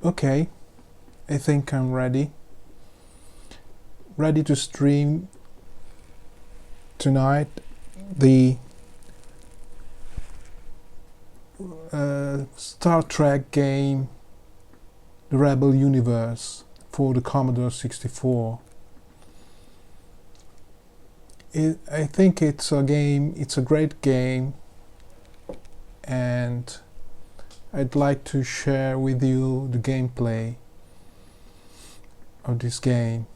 Okay, I think I'm ready. Ready to stream tonight the Star Trek game, The Rebel Universe, for the Commodore 64. I think it's a great game, and I'd like to share with you the gameplay of this game.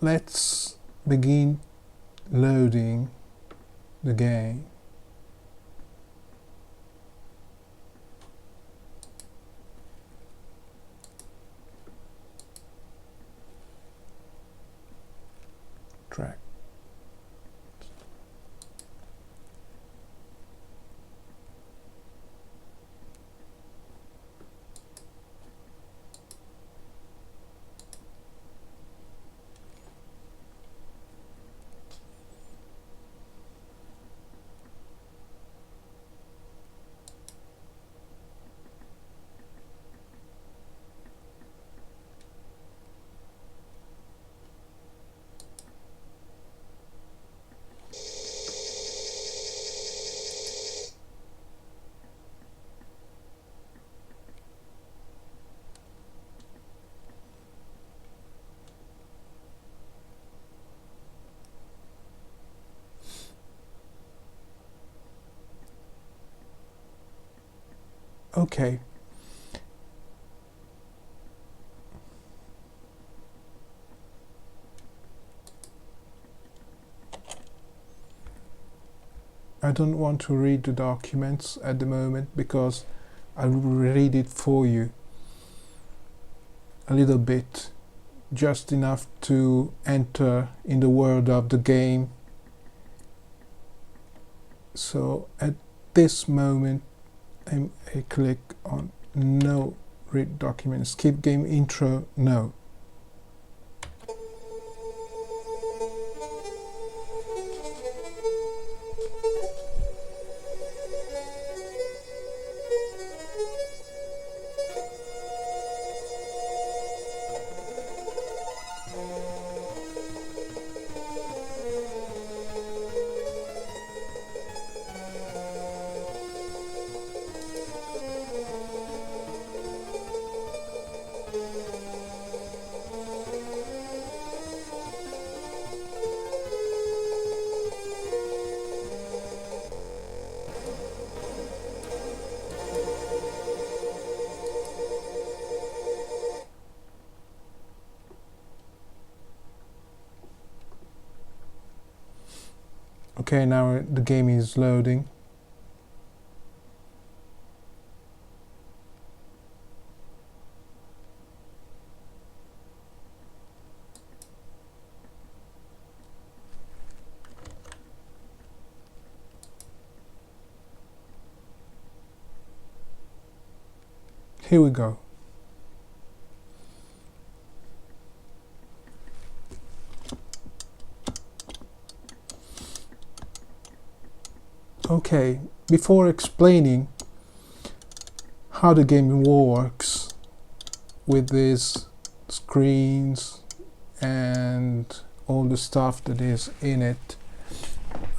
Let's begin loading the game. Track. Okay. I don't want to read the documents at the moment because I will read it for you a little bit, just enough to enter in the world of the game. So at this moment I click on no, read document, skip game intro, no. Okay, now the game is loading. Here we go. Okay, before explaining how the game works with these screens and all the stuff that is in it,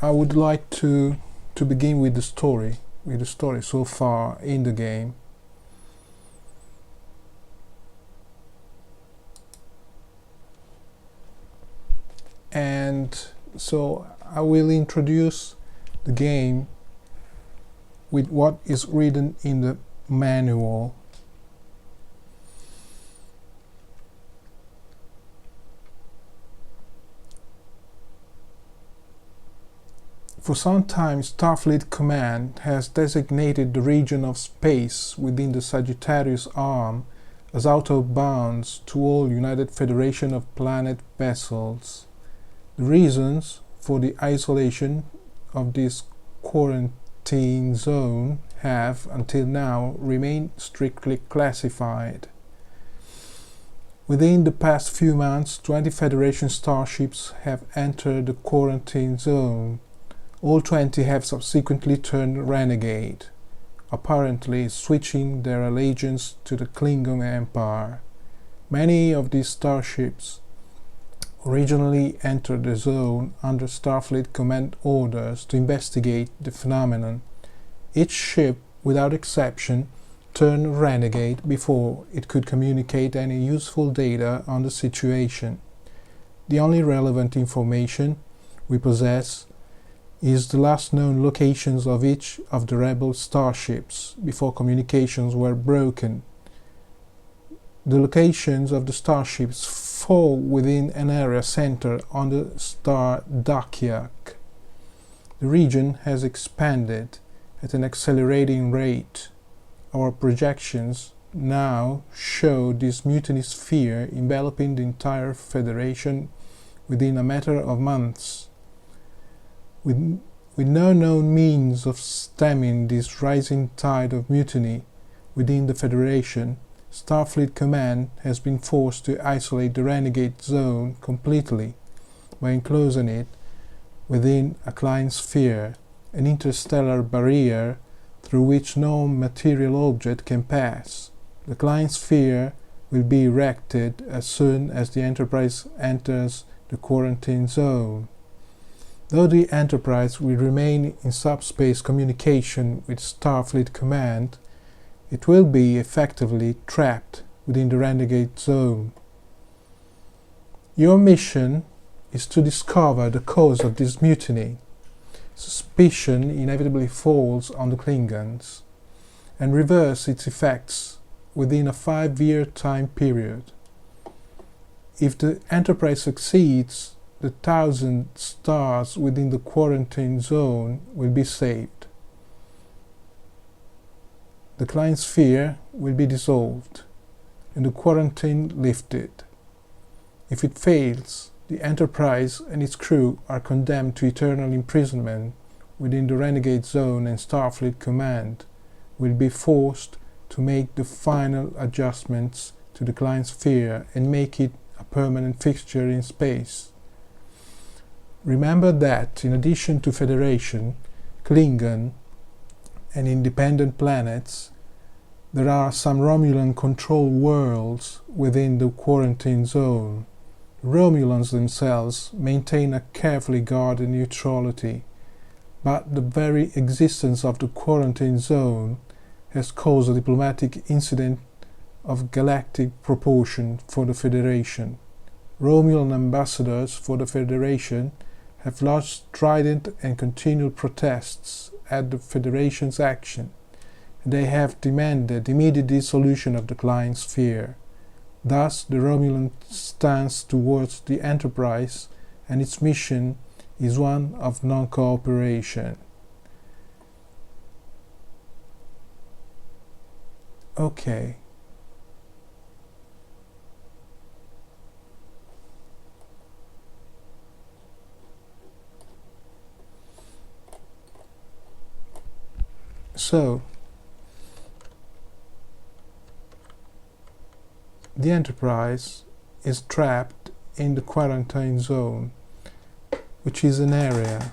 I would like to begin with the story so far in the game. And so I will introduce the game with what is written in the manual. For some time, Starfleet Command has designated the region of space within the Sagittarius Arm as out of bounds to all United Federation of Planet vessels. The reasons for the isolation of this quarantine zone have, until now, remained strictly classified. Within the past few months, 20 Federation starships have entered the quarantine zone. All 20 have subsequently turned renegade, apparently switching their allegiance to the Klingon Empire. Many of these starships originally entered the zone under Starfleet command orders to investigate the phenomenon. Each ship, without exception, turned renegade before it could communicate any useful data on the situation. The only relevant information we possess is the last known locations of each of the rebel starships before communications were broken. The locations of the starships fall within an area centered on the star Dakiak. The region has expanded at an accelerating rate. Our projections now show this mutiny sphere enveloping the entire Federation within a matter of months. With no known means of stemming this rising tide of mutiny within the Federation, Starfleet Command has been forced to isolate the renegade zone completely by enclosing it within a Klein sphere, an interstellar barrier through which no material object can pass. The Klein sphere will be erected as soon as the Enterprise enters the quarantine zone. Though the Enterprise will remain in subspace communication with Starfleet Command, it will be effectively trapped within the renegade zone. Your mission is to discover the cause of this mutiny. Suspicion inevitably falls on the Klingons, and reverse its effects within a 5-year time period. If the Enterprise succeeds, the 1,000 stars within the quarantine zone will be saved. The Klein sphere will be dissolved, and the quarantine lifted. If it fails, the Enterprise and its crew are condemned to eternal imprisonment within the renegade zone, and Starfleet Command will be forced to make the final adjustments to the Klein sphere and make it a permanent fixture in space. Remember that, in addition to Federation, Klingon, and independent planets, there are some Romulan-controlled worlds within the quarantine zone. The Romulans themselves maintain a carefully guarded neutrality, but the very existence of the quarantine zone has caused a diplomatic incident of galactic proportion for the Federation. Romulan ambassadors for the Federation have lodged strident and continual protests at the Federation's action, and they have demanded immediate dissolution of the Klein sphere. Thus, the Romulan stance towards the Enterprise and its mission is one of non-cooperation. Okay. So, the Enterprise is trapped in the quarantine zone, which is an area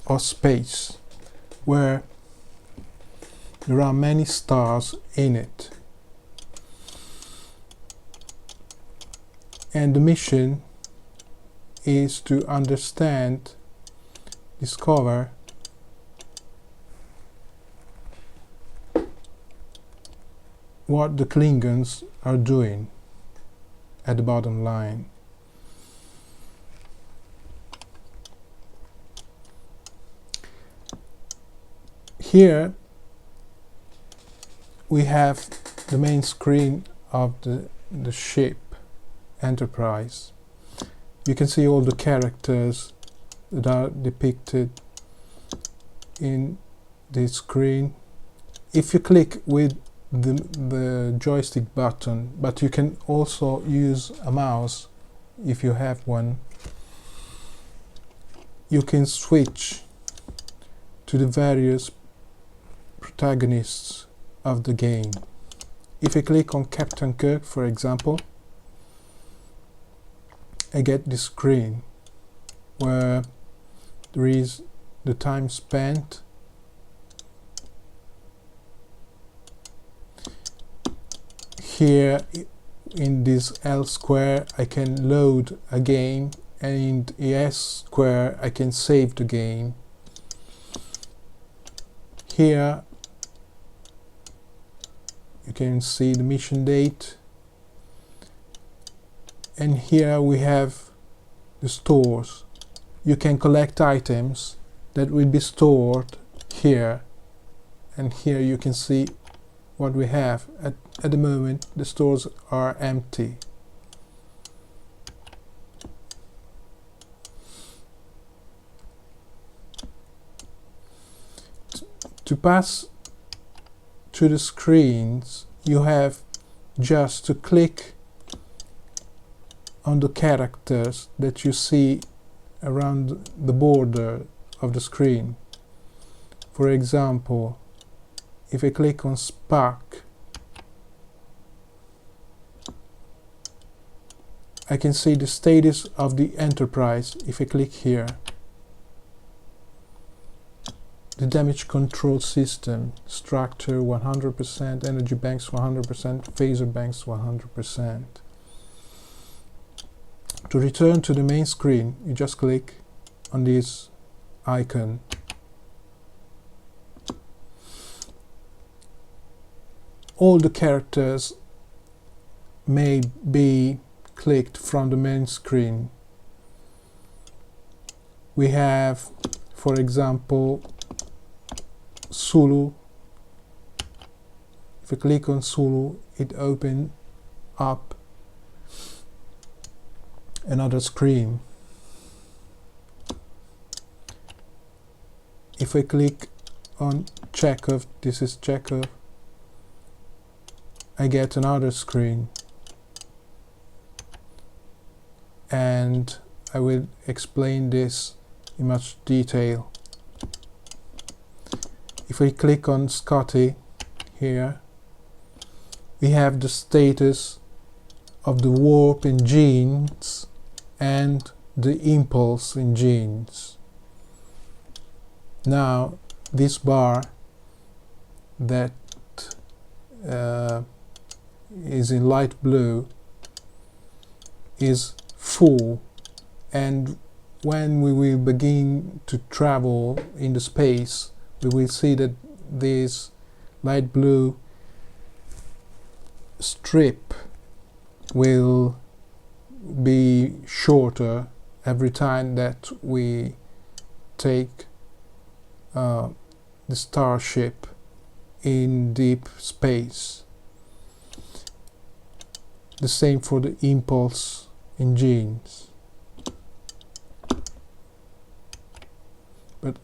or space where there are many stars in it. And the mission is to understand, discover what the Klingons are doing at the bottom line. Here we have the main screen of the ship Enterprise. You can see all the characters that are depicted in this screen. If you click with the joystick button, but you can also use a mouse if you have one, you can switch to the various protagonists of the game. if I click on Captain Kirk, for example, I get this screen where there is the time spent, here in this L square I can load a game, and in S square I can save the game. Here you can see the mission date, and here we have the stores. You can collect items that will be stored here, and here you can see what we have. At the moment the stores are empty. To pass to the screens, you have just to click on the characters that you see around the border of the screen. For example, if I click on Spark, I can see the status of the Enterprise if I click here. The damage control system, structure 100%, energy banks 100%, phaser banks 100%. To return to the main screen, you just click on this icon. All the characters may be clicked from the main screen. We have, for example, Sulu. If I click on Sulu, it opens up another screen. If I click on Chekhov, this is Chekhov, I get another screen, and I will explain this in much detail. If we click on Scotty here, we have the status of the warp in genes and the impulse in genes. Now this bar that is in light blue is full, and when we will begin to travel in the space, we will see that this light blue strip will be shorter every time that we take the starship in deep space. The same for the impulse in genes. But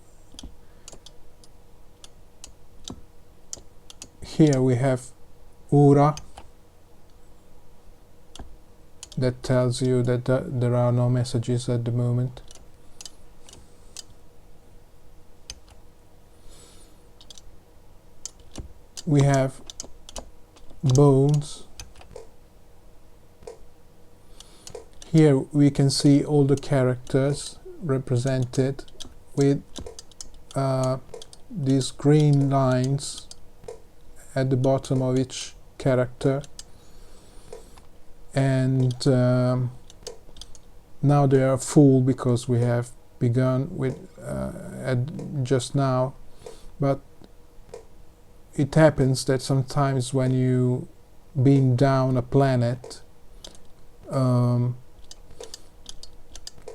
here we have URA, that tells you that there are no messages at the moment. We have bones. Here we can see all the characters represented with these green lines at the bottom of each character, and now they are full because we have begun with just now. But it happens that sometimes when you beam down a planet,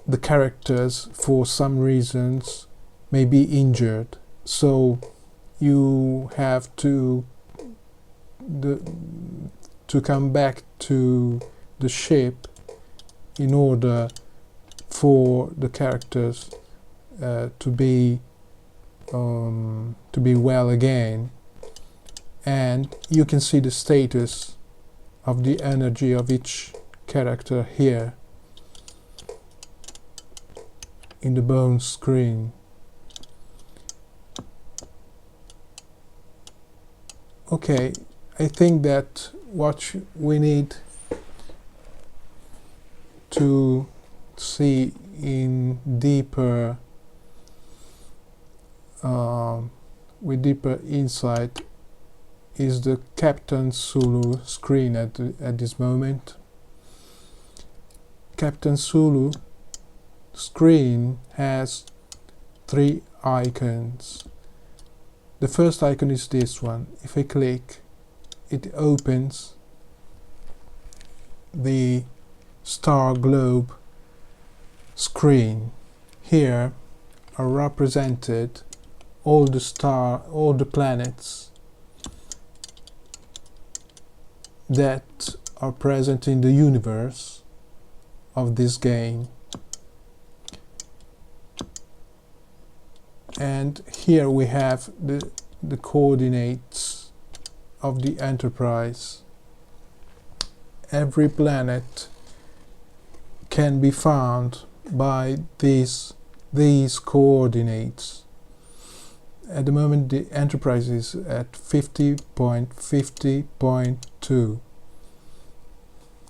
the characters for some reasons may be injured, so you have to come back to the ship in order for the characters to be well again. And you can see the status of the energy of each character here in the bone screen. Okay, I think that what we need to see in deeper with deeper insight is the Captain Sulu screen at this moment. Captain Sulu screen has 3 icons. The first icon is this one. If I click, it opens the star globe screen. Here are represented all the planets that are present in the universe of this game. And here we have the coordinates of the Enterprise. Every planet can be found by these coordinates. At the moment the Enterprise is at 50.50.2,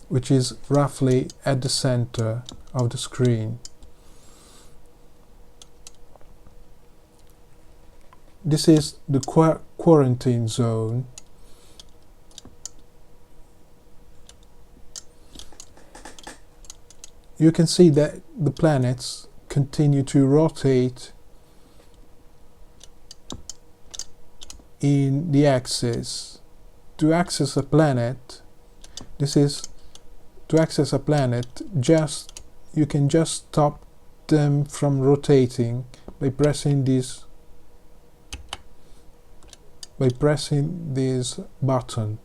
which is roughly at the center of the screen. This is the quarantine zone. You can see that the planets continue to rotate in the axis. To access a planet, you can just stop them from rotating by pressing this button.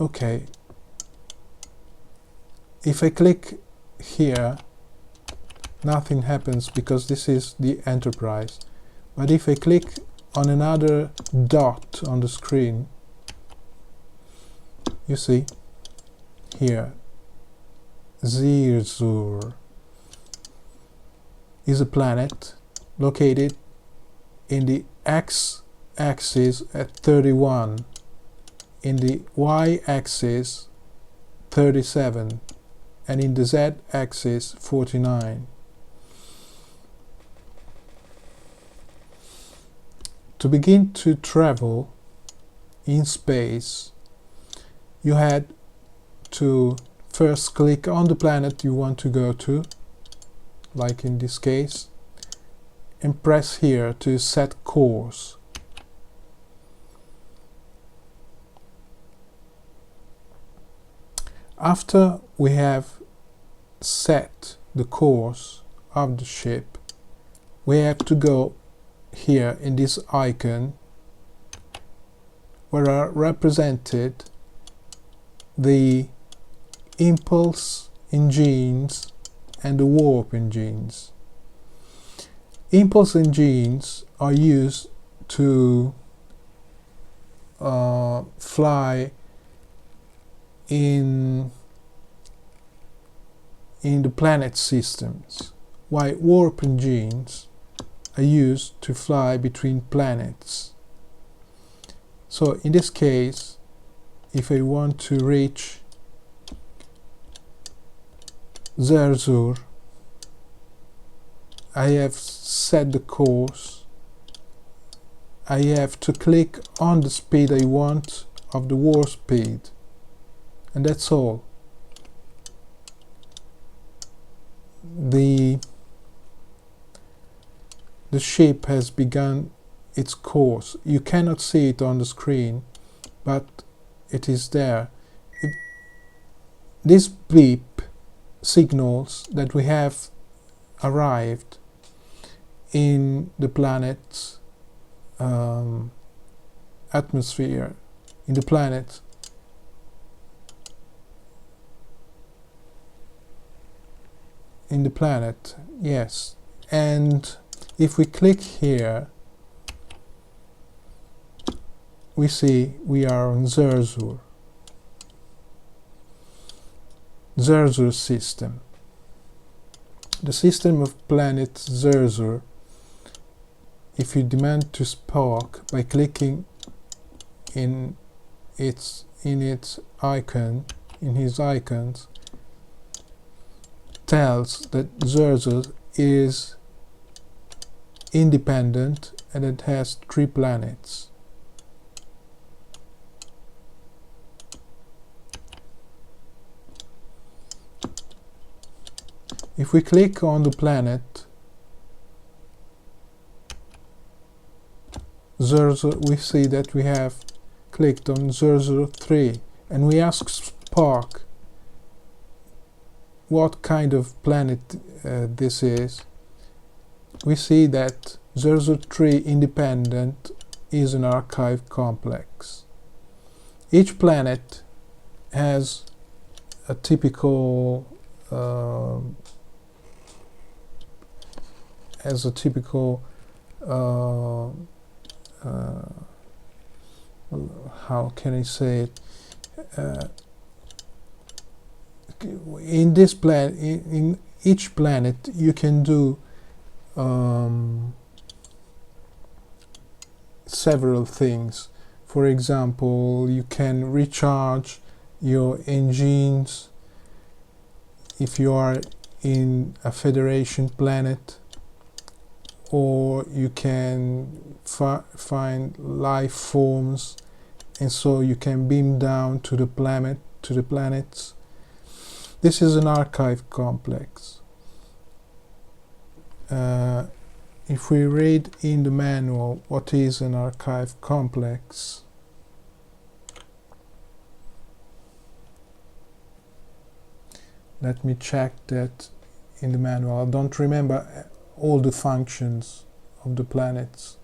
Okay. If I click here, nothing happens because this is the Enterprise. But if I click on another dot on the screen, you see here, Zerzur is a planet located in the x-axis at 31, in the y-axis 37, and in the z-axis 49. To begin to travel in space, you had to first click on the planet you want to go to, like in this case, and press here to set course. After we have set the course of the ship, we have to go here in this icon where are represented the impulse engines and the warp engines. Impulse engines are used to fly in the planet systems, while warp engines are used to fly between planets. So in this case, if I want to reach Zerzur, I have set the course. I have to click on the speed I want of the warp speed, and that's all. The ship has begun its course. You cannot see it on the screen, but it is there. This beep signals that we have arrived in the planet's atmosphere, in the planet. Yes. And if we click here, we see we are on Zerzur system. The system of planet Zerzur, if you demand to spark by clicking in its icon, in his icons, tells that Zerzur is independent and it has 3 planets. If we click on the planet Zerzur, we see that we have clicked on Zerzur 3, and we ask Spark what kind of planet this is. We see that Zerzur 3 independent is an archive complex. Each planet has a typical how can I say it? In this in each planet, you can do several things. For example, you can recharge your engines if you are in a Federation planet, or you can find life forms, and so you can beam down to the planets. This is an archive complex. If we read in the manual what is an archive complex, let me check that in the manual. I don't remember all the functions of the planets.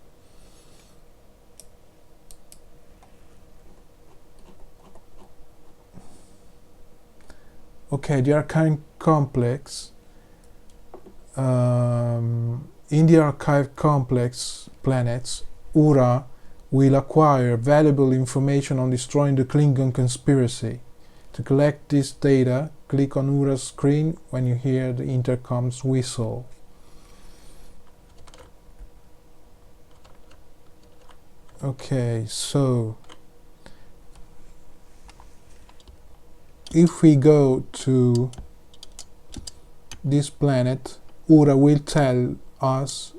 Okay, the archive complex. In the archive complex planets, Ura will acquire valuable information on destroying the Klingon conspiracy. To collect this data, click on Ura's screen when you hear the intercom's whistle. Okay, so if we go to this planet, Ura will tell us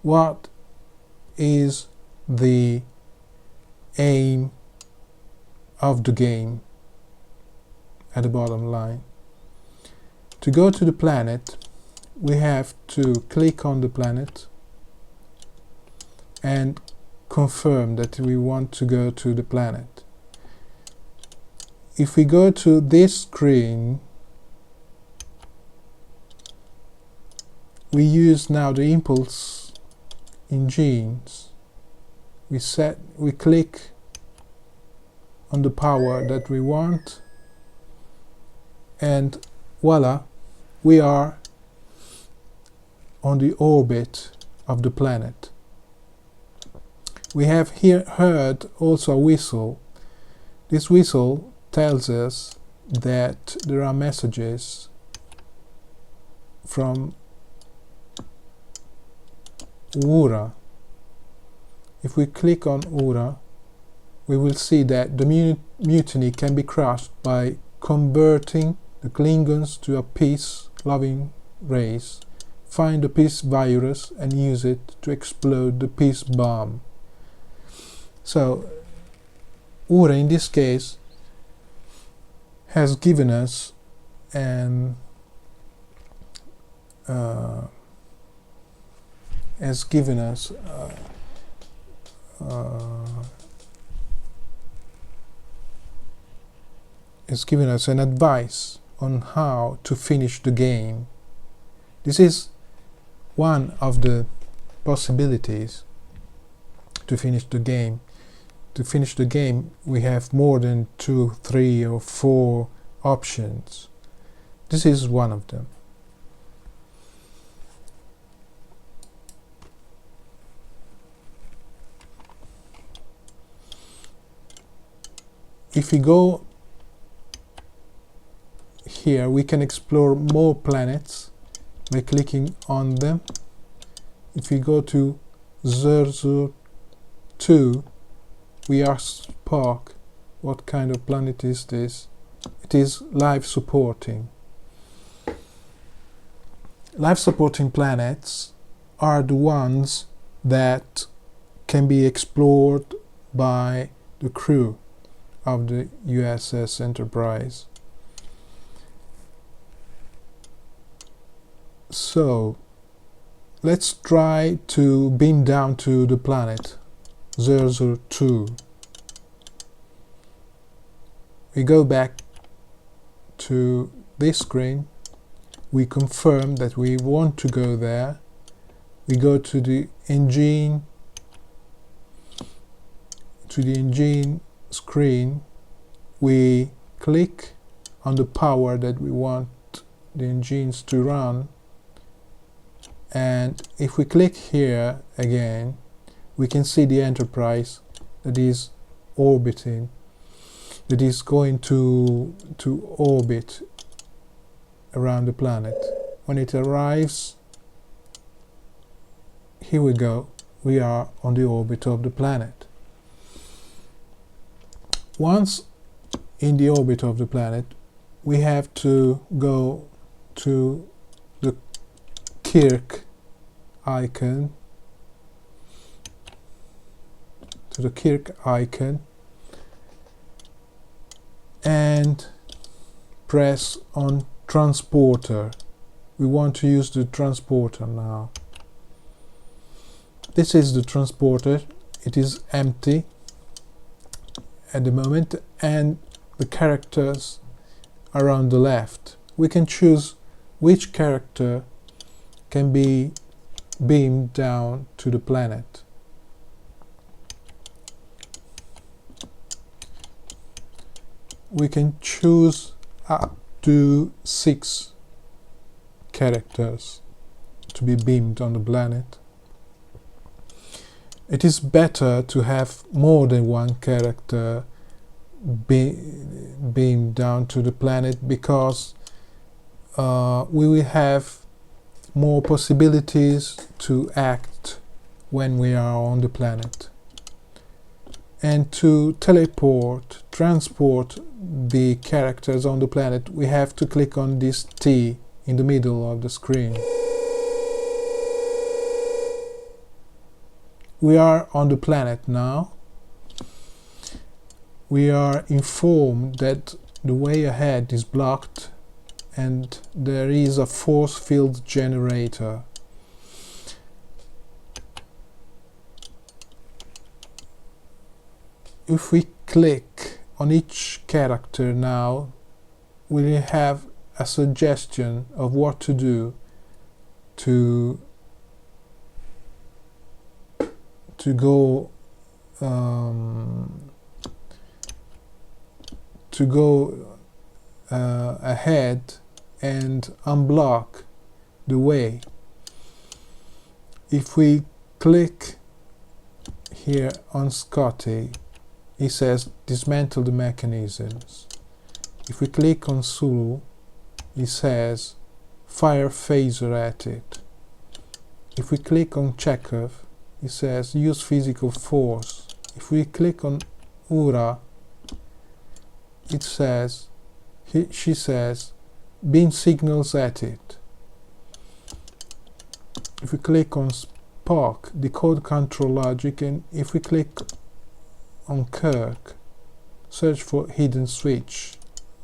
what is the aim of the game at the bottom line. To go to the planet, we have to click on the planet and confirm that we want to go to the planet. If we go to this screen, we use now the impulse engines. We click on the power that we want, and voila, we are on the orbit of the planet. We have here heard also a whistle. This whistle tells us that there are messages from Ura. If we click on Ura, we will see that the mutiny can be crushed by converting the Klingons to a peace-loving race, find the peace virus and use it to explode the peace bomb. So Ura in this case has given us an advice on how to finish the game. This is one of the possibilities to finish the game. To finish the game, we have more than 2, 3 or 4 options. This is one of them. If we go here, we can explore more planets by clicking on them. If we go to Zerzur 2, we ask Spock, what kind of planet is this? It is life supporting. Life supporting planets are the ones that can be explored by the crew of the USS Enterprise. So let's try to beam down to the planet 002. We go back to this screen. We confirm that we want to go there. We go to the engine screen. We click on the power that we want the engines to run, and if we click here again, we can see the Enterprise that is orbiting, that is going to orbit around the planet. When it arrives, here we go, we are on the orbit of the planet. Once in the orbit of the planet, we have to go to the Kirk icon, and press on transporter. We want to use the transporter now. This is the transporter. It is empty at the moment, and the characters are on the left. We can choose which character can be beamed down to the planet. We can choose up to 6 characters to be beamed on the planet. It is better to have more than one character beamed down to the planet, because we will have more possibilities to act when we are on the planet. And to transport the characters on the planet, we have to click on this T in the middle of the screen. We are on the planet now. We are informed that the way ahead is blocked and there is a force field generator. If we click on each character now, we will have a suggestion of what to do to go ahead and unblock the way. If we click here on Scotty, he says dismantle the mechanisms. If we click on Sulu, he says fire phaser at it. If we click on Chekhov, he says use physical force. If we click on Ura, it says, she says beam signals at it. If we click on Spock, decode control logic, and if we click on Kirk, search for hidden switch.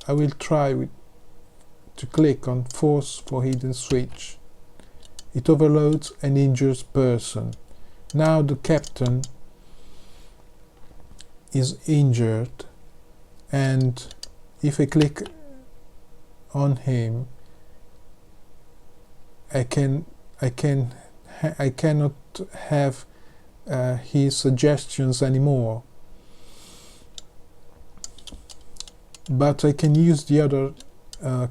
I will try to click on force for hidden switch. It overloads and injures person. Now the captain is injured, and if I click on him, I cannot have his suggestions anymore. But I can use the other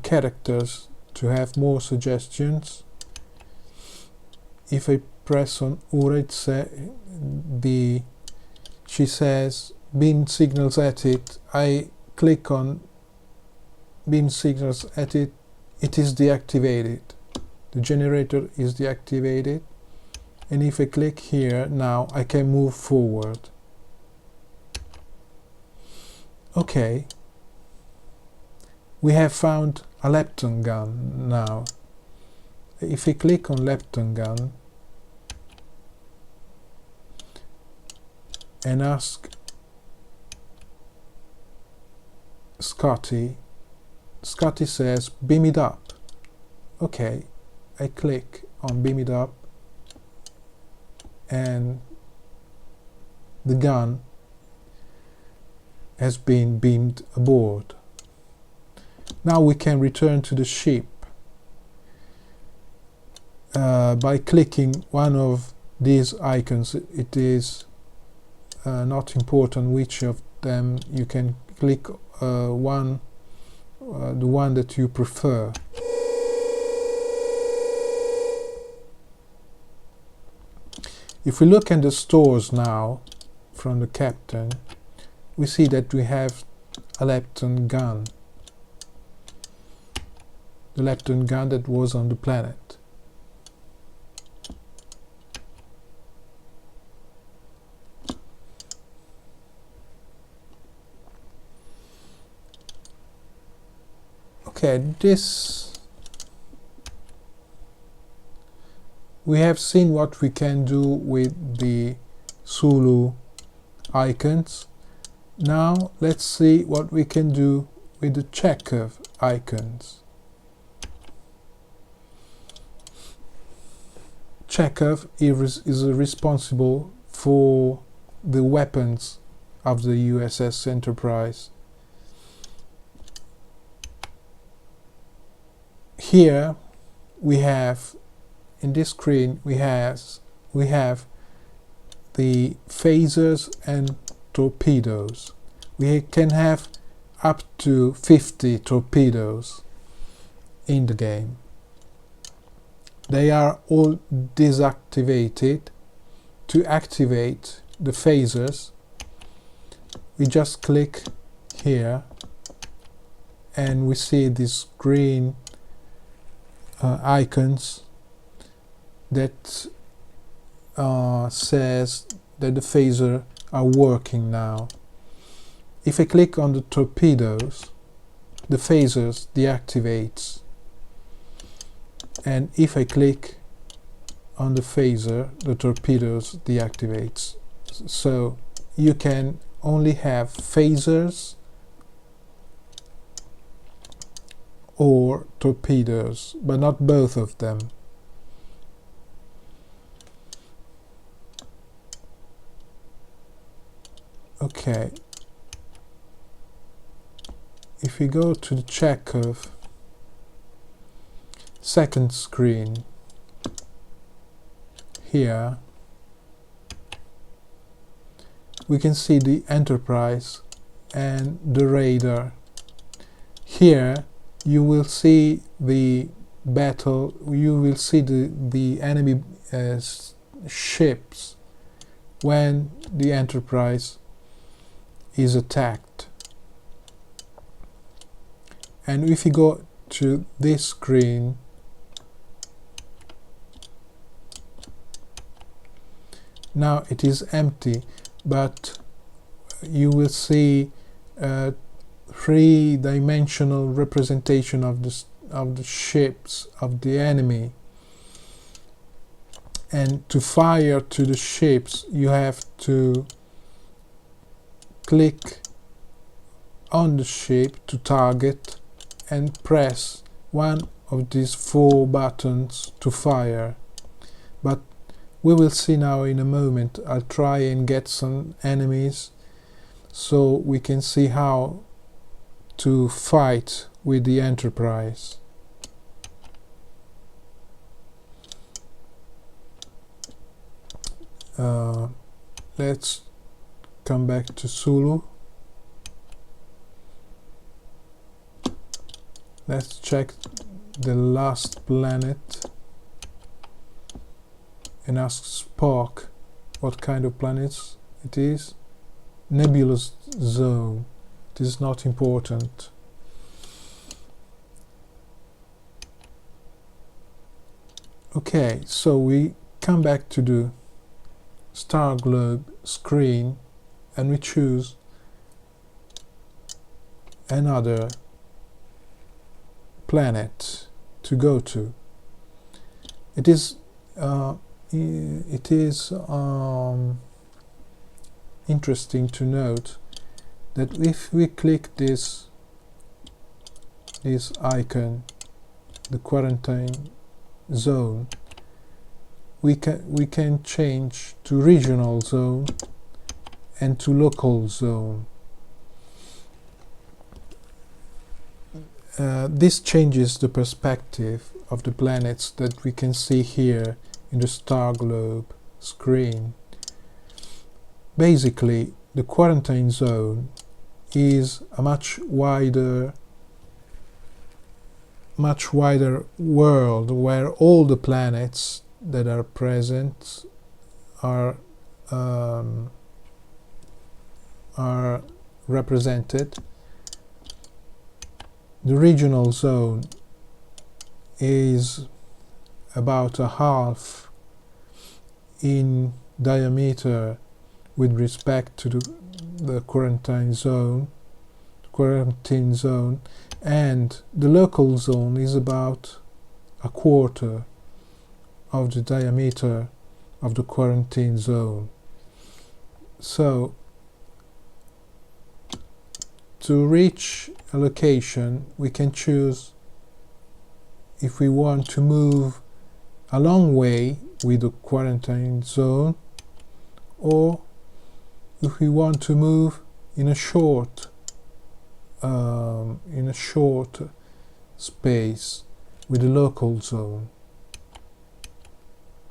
characters to have more suggestions. If I press on Ura, she says beam signals at it. I click on beam signals at it. It is deactivated. The generator is deactivated. And if I click here now, I can move forward. Okay, we have found a lepton gun now. If we click on lepton gun and ask Scotty, Scotty says beam it up. Okay, I click on beam it up and the gun has been beamed aboard. Now we can return to the ship by clicking one of these icons. It is not important which of them. You can click the one that you prefer. If we look at the stores now from the captain, we see that we have a lepton gun. The lepton gun that was on the planet. Okay, we have seen what we can do with the Sulu icons. Now let's see what we can do with the Chekhov icons. Chekhov is responsible for the weapons of the USS Enterprise. Here we have, in this screen, we have the phasers and torpedoes. We can have up to 50 torpedoes in the game. They are all deactivated. To activate the phasers, we just click here and we see these green icons that says that the phaser are working now. If I click on the torpedoes, the phasers deactivates, and if I click on the phaser, the torpedoes deactivates. So you can only have phasers or torpedoes, but not both of them. Okay, if we go to the Chekhov second screen, here we can see the Enterprise and the radar. Here you will see the battle, you will see the enemy ships when the Enterprise is attacked. And if you go to this screen, now it is empty, but you will see a three-dimensional representation of the ships of the enemy. And to fire to the ships, you have to click on the ship to target and press one of these four buttons to fire. But we will see now in a moment. I'll try and get some enemies so we can see how to fight with the Enterprise. Let's come back to Sulu. Let's check the last planet and ask Spock what kind of planet it is. Nebulous zone. It is not important. Okay, so we come back to the Star Globe screen and we choose another planet to go to. It is interesting to note that if we click this icon, the quarantine zone, we can change to regional zone and to local zone. This changes the perspective of the planets that we can see here in the star globe screen. Basically, the quarantine zone is a much wider world where all the planets that are present are represented. The regional zone is about a half in diameter with respect to the quarantine zone, and the local zone is about a quarter of the diameter of the quarantine zone. So to reach a location, we can choose if we want to move a long way with the quarantine zone, or if we want to move in a short space with the local zone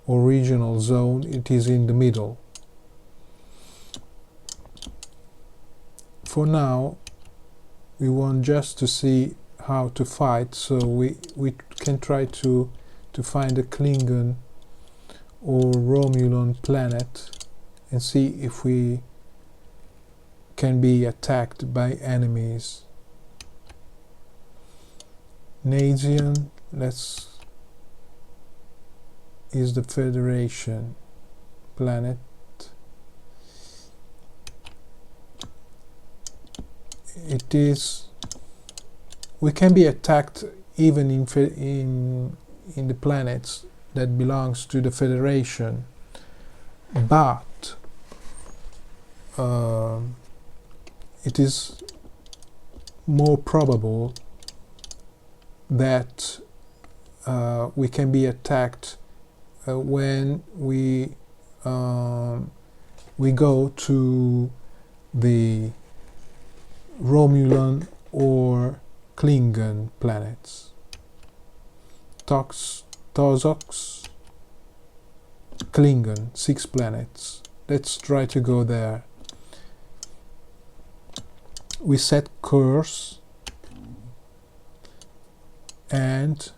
or regional zone. It is in the middle. For now, we want just to see how to fight, so we can try to find a Klingon or Romulan planet and see if we can be attacked by enemies. Nazian, is the Federation planet. It is. We can be attacked even in the planets that belongs to the Federation, but it is more probable that we can be attacked when we go to the Romulan or Klingon planets. Tozox, Klingon, 6 planets. Let's try to go there. We set course and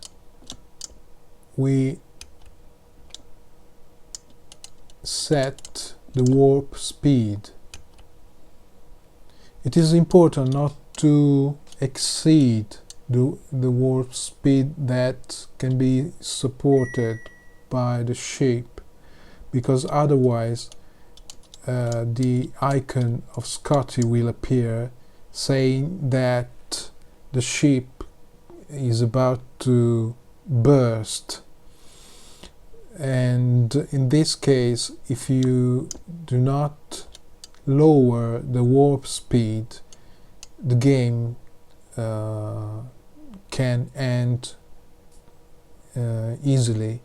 we set the warp speed. It is important not to exceed the warp speed that can be supported by the ship, because otherwise the icon of Scotty will appear saying that the ship is about to burst. And in this case, if you do not lower the warp speed, the game can end easily.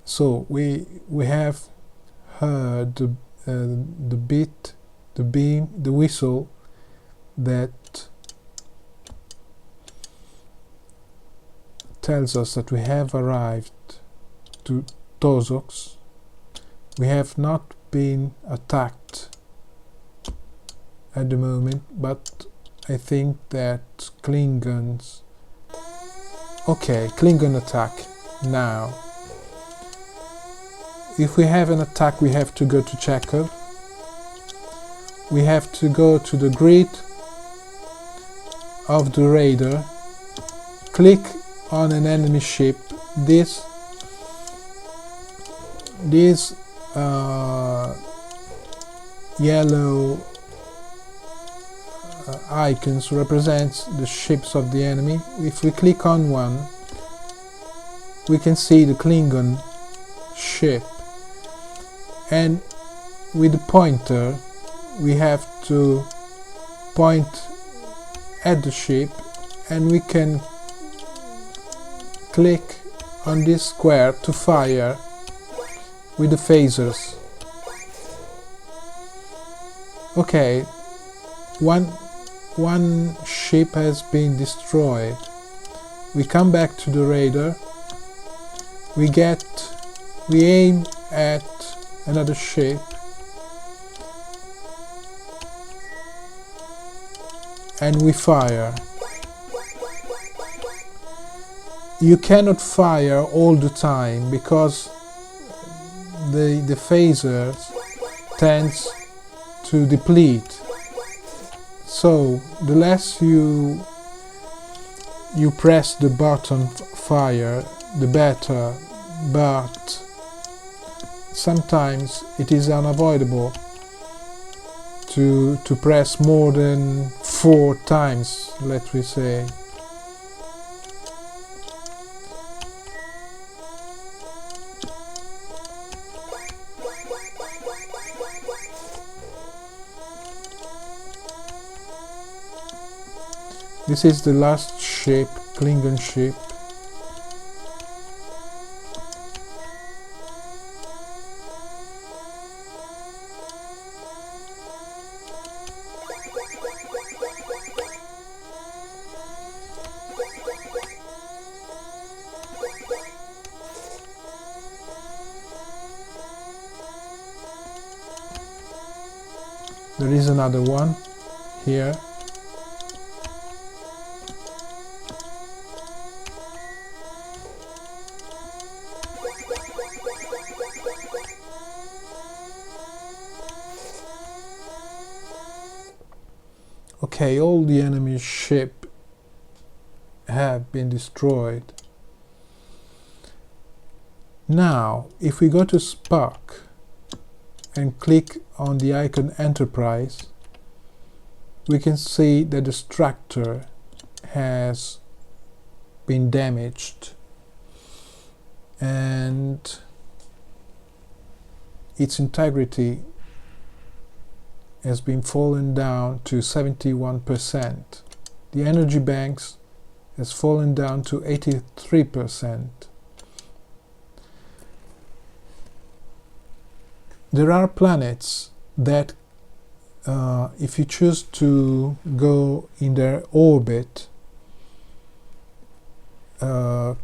So we have heard the whistle that tells us that we have arrived to Tozox. We have not been attacked at the moment, but I think that Klingons... Okay, Klingon attack now. If we have an attack, we have to go to Chekhov. We have to go to the grid of the radar, click on an enemy ship. This yellow icons represents the ships of the enemy. If we click on one, we can see the Klingon ship, and with the pointer we have to point at the ship, and we can click on this square to fire with the phasers. Okay, one ship has been destroyed. We come back to the radar. We aim at another ship, and we fire. You cannot fire all the time because the phasers tends to deplete. So the less you press the button fire, the better, but sometimes it is unavoidable to press more than 4 times, let me say. This is the last ship, Klingon ship. There is another one here. Okay, all the enemy ships have been destroyed. Now, if we go to Spock and click on the icon Enterprise, we can see that the structure has been damaged and its integrity has been fallen down to 71%. The energy banks has fallen down to 83%. There are planets that if you choose to go in their orbit, the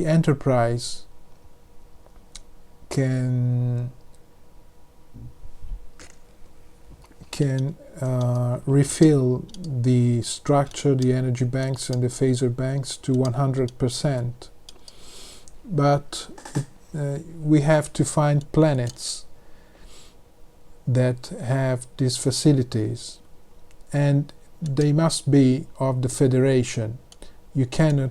Enterprise can refill the structure, the energy banks and the phaser banks to 100%. But we have to find planets that have these facilities, and they must be of the Federation. You cannot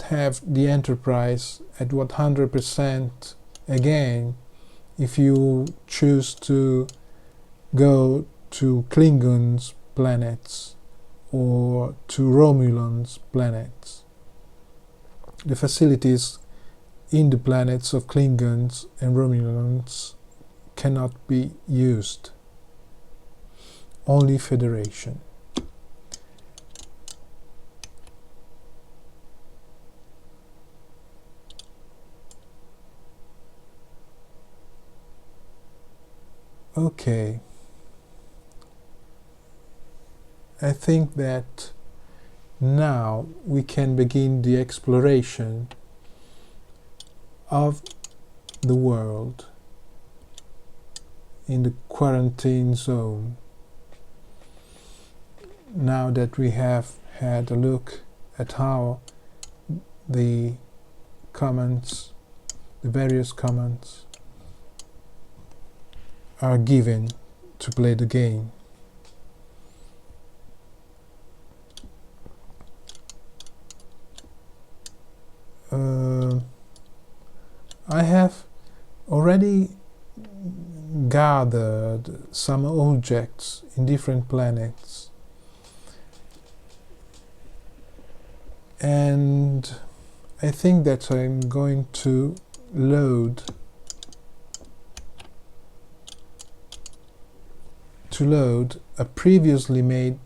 have the Enterprise at 100% again if you choose to go to Klingons' planets or to Romulans' planets. The facilities in the planets of Klingons and Romulans cannot be used. Only Federation. Okay. I think that now we can begin the exploration of the world in the quarantine zone. Now that we have had a look at how the commands, the various commands, are given to play the game. gathered some objects in different planets, and I think that I'm going to load a previously made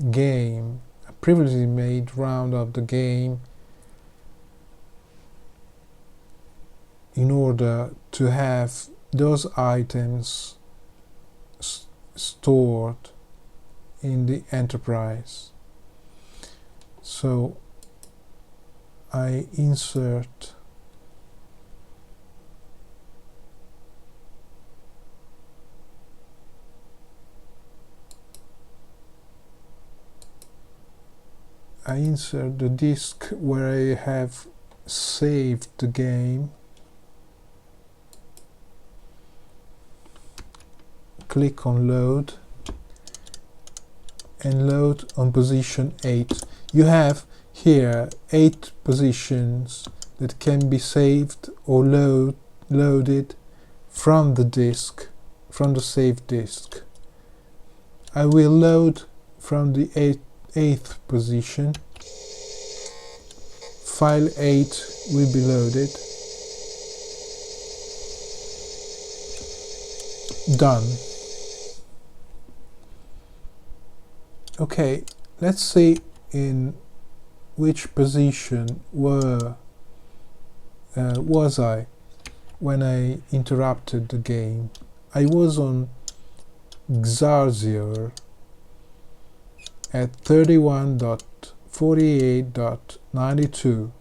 game, a previously made round of the game, in order to have those items stored in the Enterprise. So I insert the disk where I have saved the game, click on load, and load on position 8. You have here 8 positions that can be saved or loaded from the disk, from the saved disk. I will load from the 8th position. File 8 will be loaded. Done. Okay, let's see in which position was I when I interrupted the game. I was on Xarzior at 31.48.92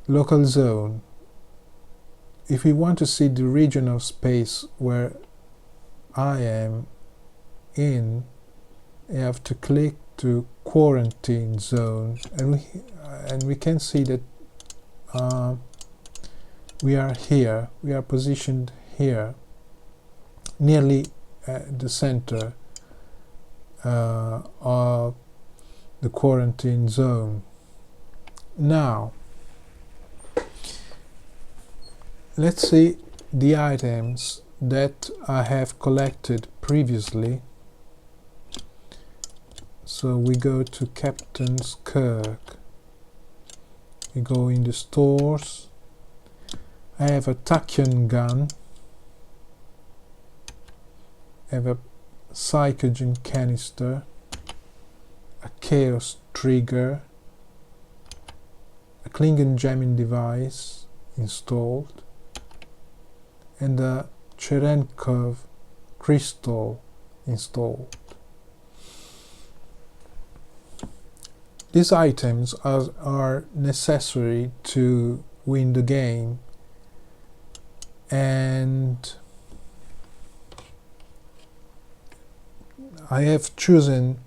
local zone. If we want to see the region of space where I am in, I have to click to quarantine zone, and we can see that we are here. We are positioned here, nearly at the center of the quarantine zone. Now, let's see the items that I have collected previously. So we go to Captain's Kirk. We go in the stores. I have a tachyon gun. I have a psychogen canister, a chaos trigger, a Klingon jamming device installed, and a Cherenkov crystal installed. These items are necessary to win the game, and I have chosen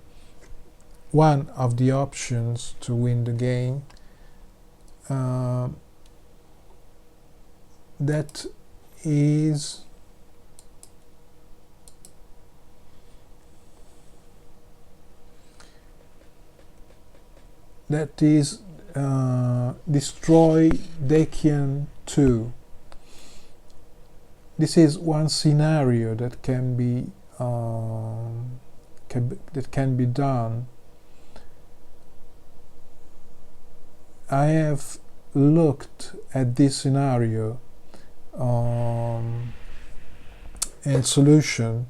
one of the options to win the game. That is destroy Dakian 2. This is one scenario that can be done. I have looked at this scenario and solution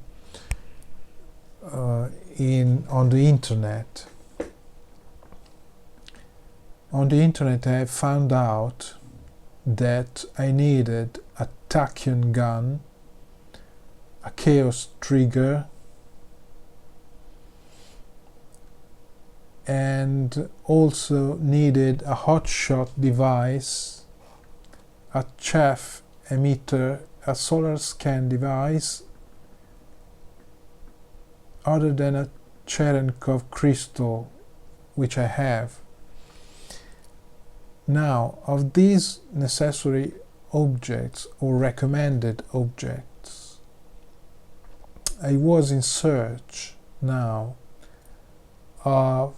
on the internet. On the internet, I have found out that I needed a tachyon gun, a chaos trigger, and also needed a hotshot device, a chaff emitter, a solar scan device, other than a Cherenkov crystal, which I have. Now, of these necessary objects or recommended objects, I was in search now of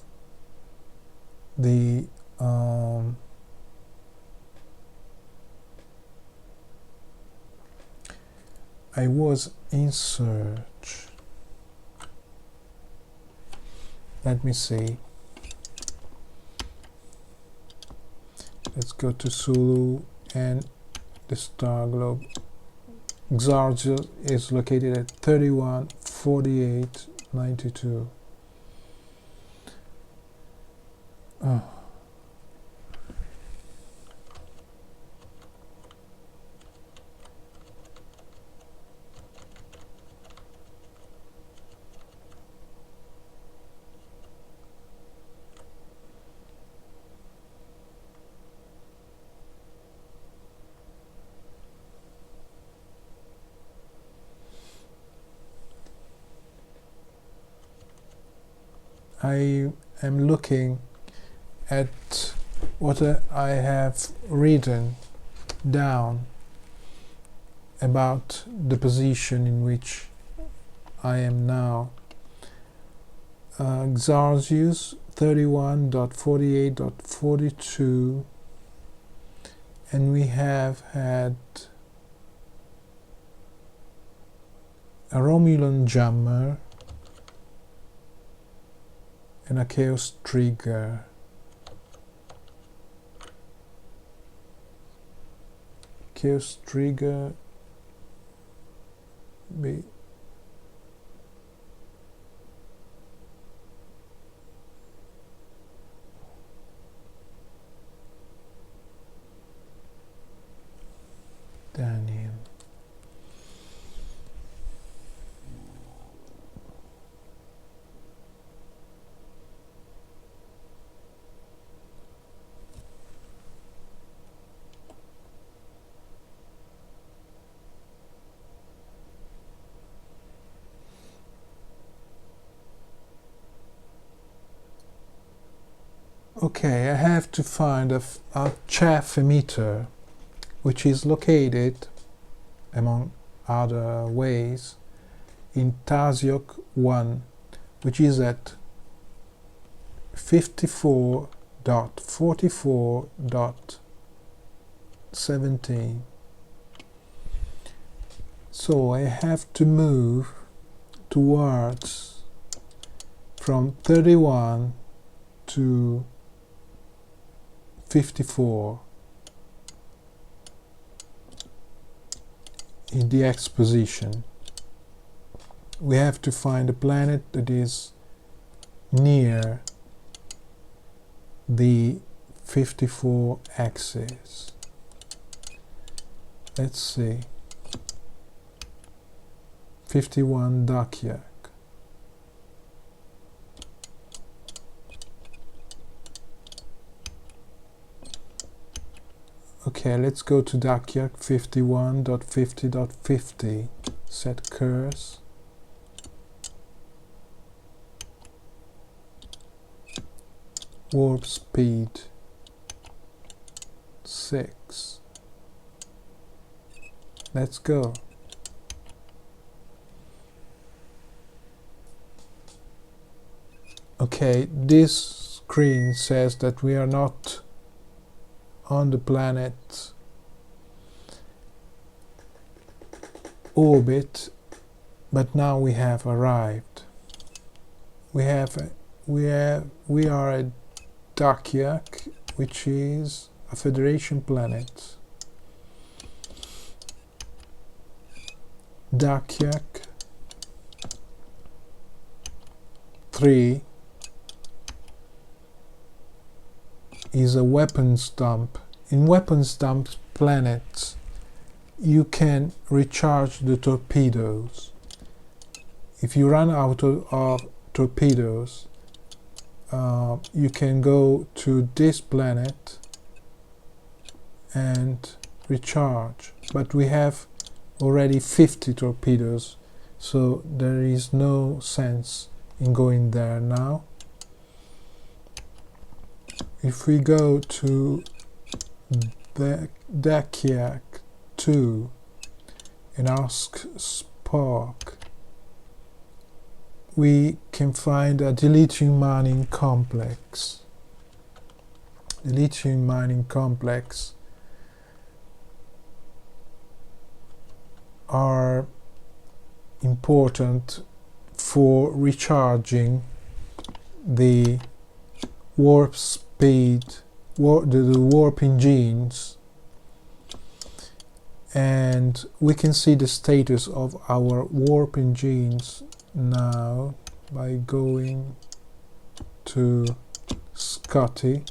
the I was in search. Let me see. Let's go to Sulu and the star globe. Xargios is located at 314892. Oh. I am looking at what I have written down about the position in which I am now. Xargios 31.48.42, and we have had a Romulan jammer and a chaos trigger. Chaos trigger be Daniel. Okay, I have to find a chaff emitter, which is located, among other ways, in Tasiok 1, which is at 54.44.17. So I have to move towards from 31 to 54 in the X position. We have to find a planet that is near the 54 axis. Let's see. 51 Dakyak. Okay, let's go to Dakyak 51.50.50. Set curse. Warp speed 6. Let's go. Okay, this screen says that we are not on the planet orbit, but now we have arrived. We are at Dakyak, which is a Federation planet. Dakyak 3 is a weapons dump. In weapons dump planets, you can recharge the torpedoes. If you run out of torpedoes, you can go to this planet and recharge. But we have already 50 torpedoes, so there is no sense in going there now. If we go to the Dakyak 2 and ask Spark, we can find a dilithium mining complex. The lithium mining complex are important for recharging the warp speed, the warp engines, and we can see the status of our warp engines now by going to Scotty.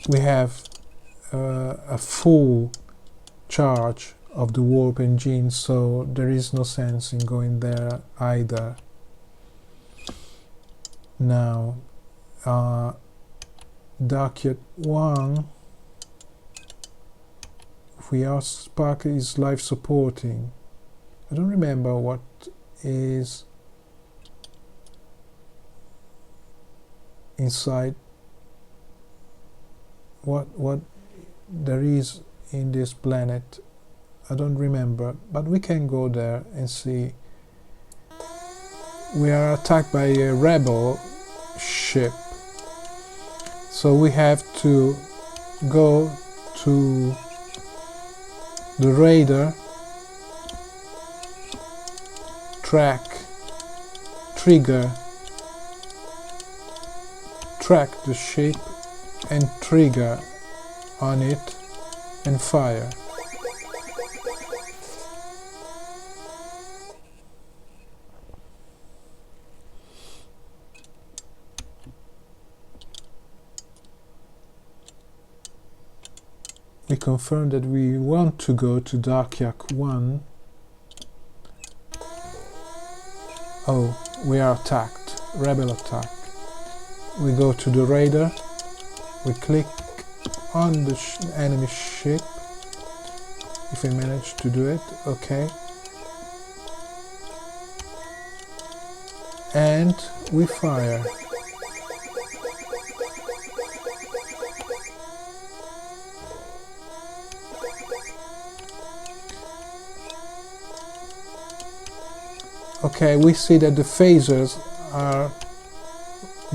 We have a full charge of the warp engine, so there is no sense in going there either. Now Darkyard 1, Spark is life supporting. I don't remember what is inside, what there is in this planet. I don't remember, but we can go there and see. We are attacked by a rebel ship, so we have to go to the radar, track the ship and trigger on it and fire. We confirm that we want to go to Darkyard 1. Oh, we are attacked. Rebel attack. We go to the radar. We click on the enemy ship. If we manage to do it, okay. And we fire. Okay, we see that the phasers are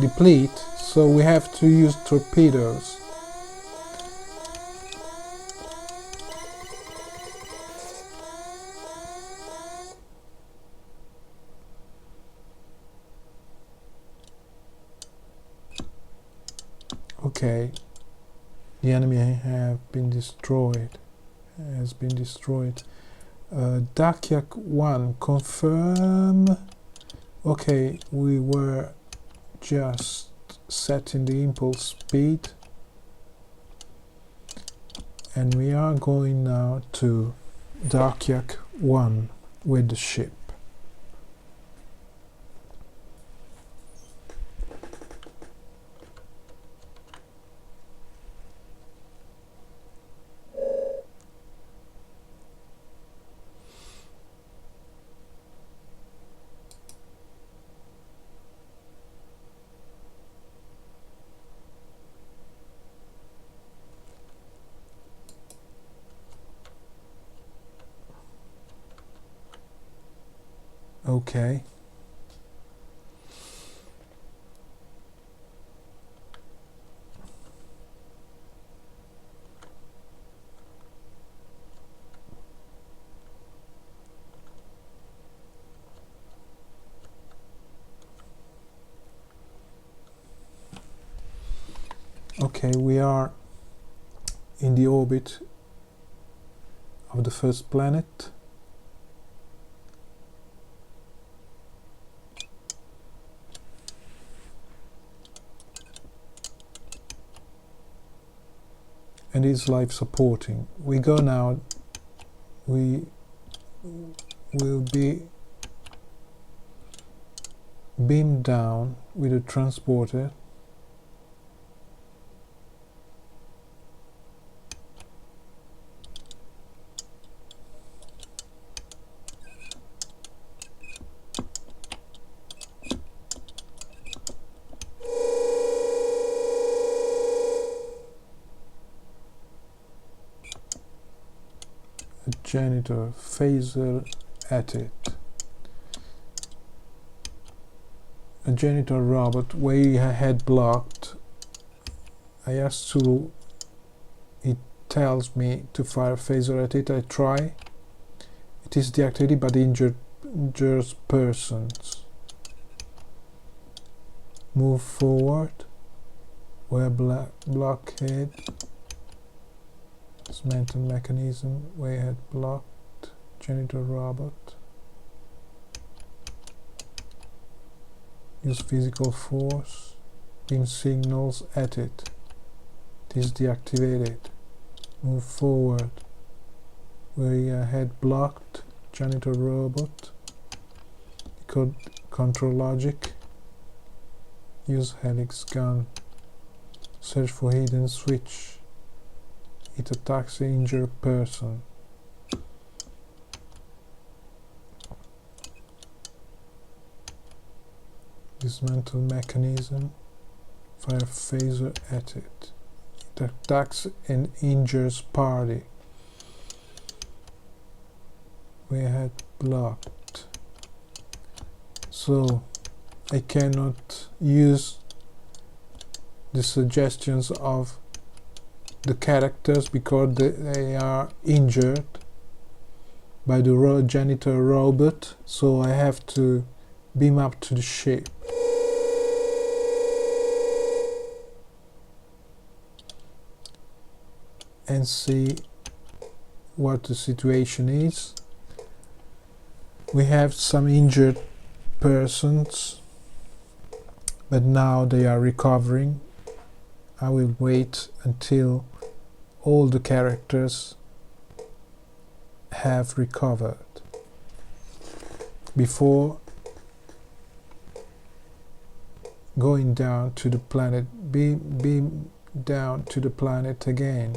depleted, so we have to use torpedoes. Okay, the enemy has been destroyed. Darkyard 1, confirm. Okay, we were just setting the impulse speed, and we are going now to Darkyard 1 with the ship. Okay. Okay, we are in the orbit of the first planet. And is life supporting. We go now, we will be beamed down with a transporter . Janitor phaser at it. A janitor robot way ahead blocked. I asked Sulu, it tells me to fire a phaser at it. I try. It is deactivated but injures persons. Move forward. Web blockade. Dismantle mechanism. Wayhead blocked. Janitor robot. Use physical force. Beam signals at it. It is deactivated. Move forward. Wayhead blocked. Janitor robot. Control logic. Use helix gun. Search for hidden switch. It attacks the injured person. Dismantle mechanism. Fire phaser at it. It attacks and injures party. Wayhead blocked. So I cannot use the suggestions of the characters because they are injured by the janitor robot, so I have to beam up to the ship. And see what the situation is. We have some injured persons, but now they are recovering. I will wait until all the characters have recovered before going down to the planet, beam down to the planet again.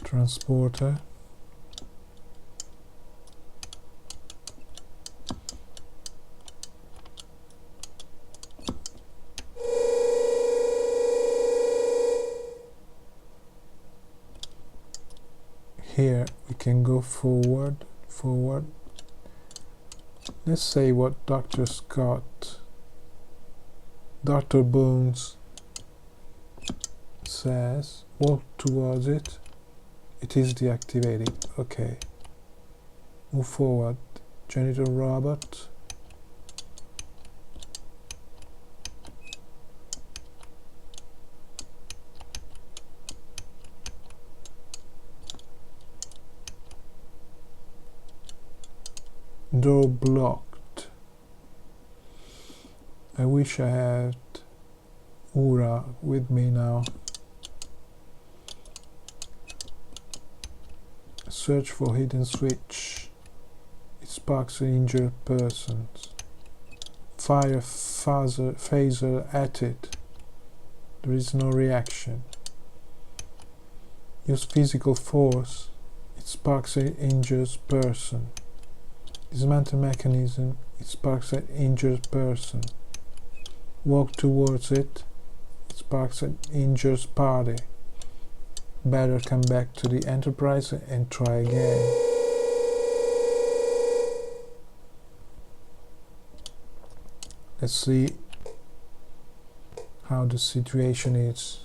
Transporter. Here we can go forward. Let's say what Dr. Scott, Dr. Bones says. Walk towards it. It is deactivated. Okay. Move forward. Janitor robot. Door blocked. I wish I had Ura with me now. Search for hidden switch. It sparks injured persons. Fire phaser at it. There is no reaction. Use physical force. It sparks an injured person. Dismantle mechanism. It sparks an injured person. Walk towards it. It sparks an injured party. Better come back to the Enterprise and try again. Let's see how the situation is.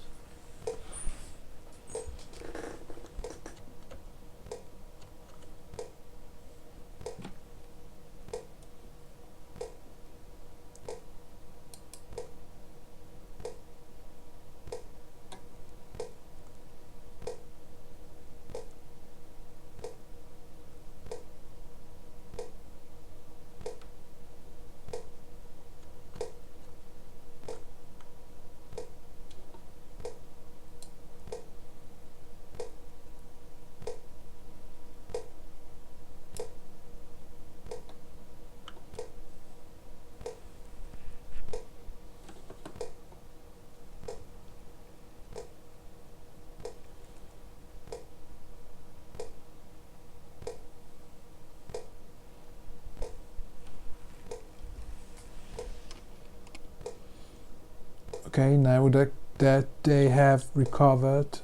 Okay, now the that they have recovered,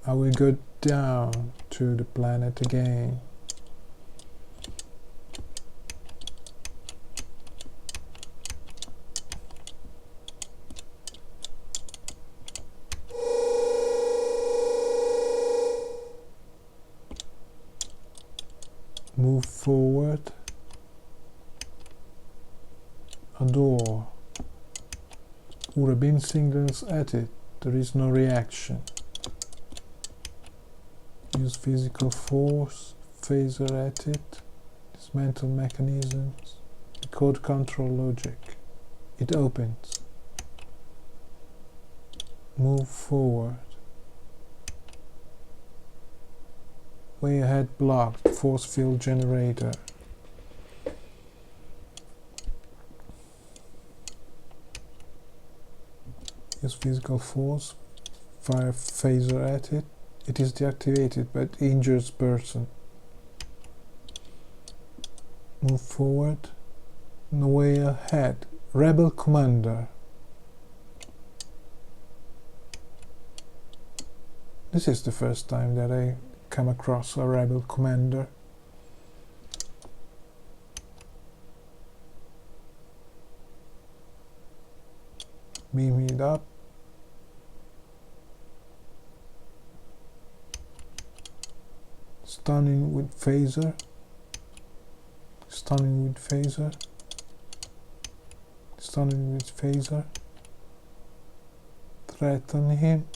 I will go down to the planet again. Move forward. A door. Ura beam signals at it. There is no reaction. Use physical force. Phaser at it. Dismantle mechanisms. Decode control logic. It opens. Move forward. Way ahead blocked. Force field generator. Use physical force. Fire phaser at it. It is deactivated but injures person. Move forward. No way ahead. Rebel commander. This is the first time that I come across a rebel commander. Beam it up. Stunning with phaser. Stunning with phaser. Stunning with phaser. Threaten him.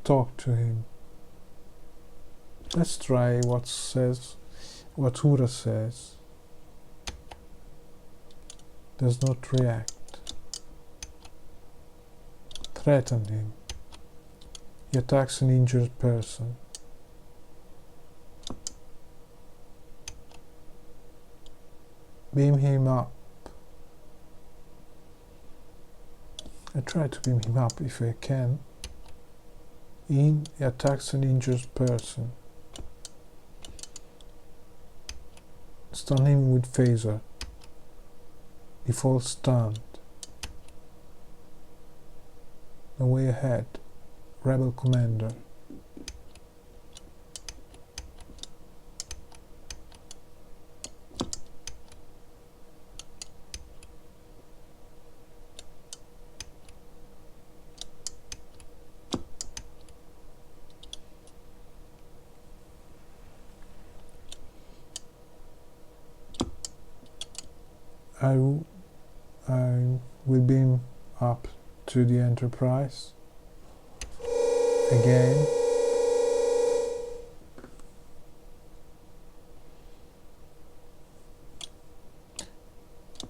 Talk to him. Let's try what Ura says. Does not react. Threaten him. He attacks an injured person. Beam him up. I try to beam him up if I can. He attacks an injured person. Stun him with phaser. He falls stunned. No way ahead. Rebel commander. I will beam up to the Enterprise again.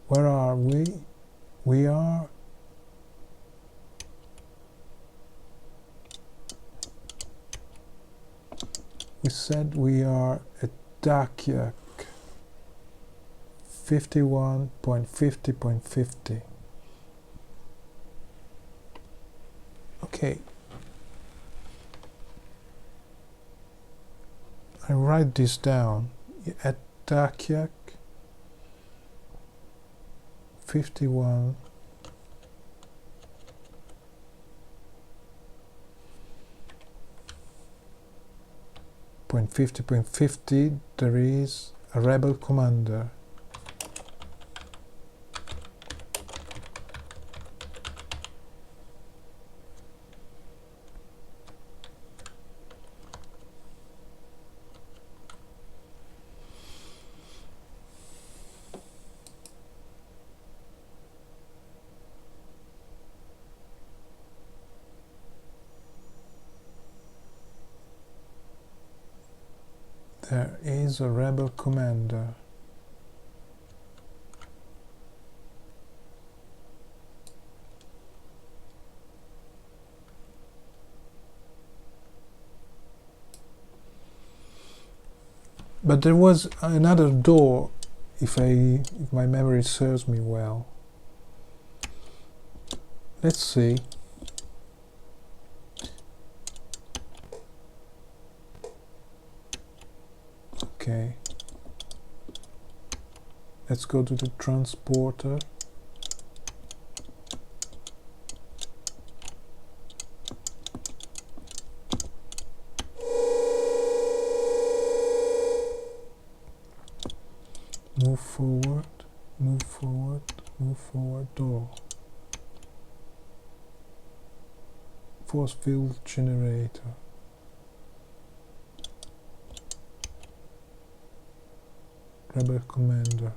Where are we? We are said we are at Dakiak 51.50.50. Okay. I write this down. At Dakiak 51. .50.50, there is a rebel commander. There is a rebel commander. But there was another door, if my memory serves me well. Let's see. Okay. Let's go to the transporter. Move forward, move forward, move forward, door. Force field generator. Rebel commander.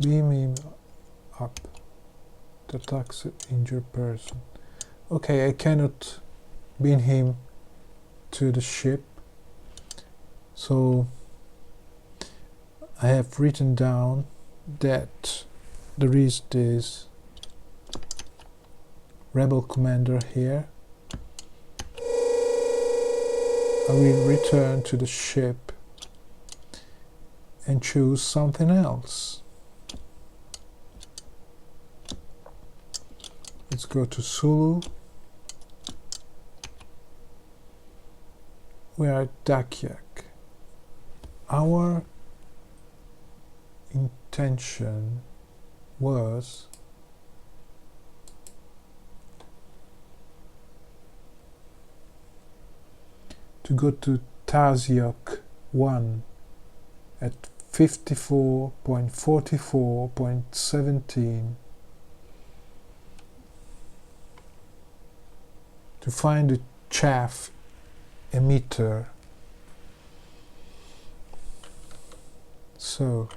Beam him up to attack the injured person. Okay, I cannot beam him to the ship, so I have written down that there is this rebel commander here. I will return to the ship and choose something else. Let's go to Sulu. We are at Dakiak. Our intention was to go to Tasiok 1 at 54.44.17 to find the chaff emitter. So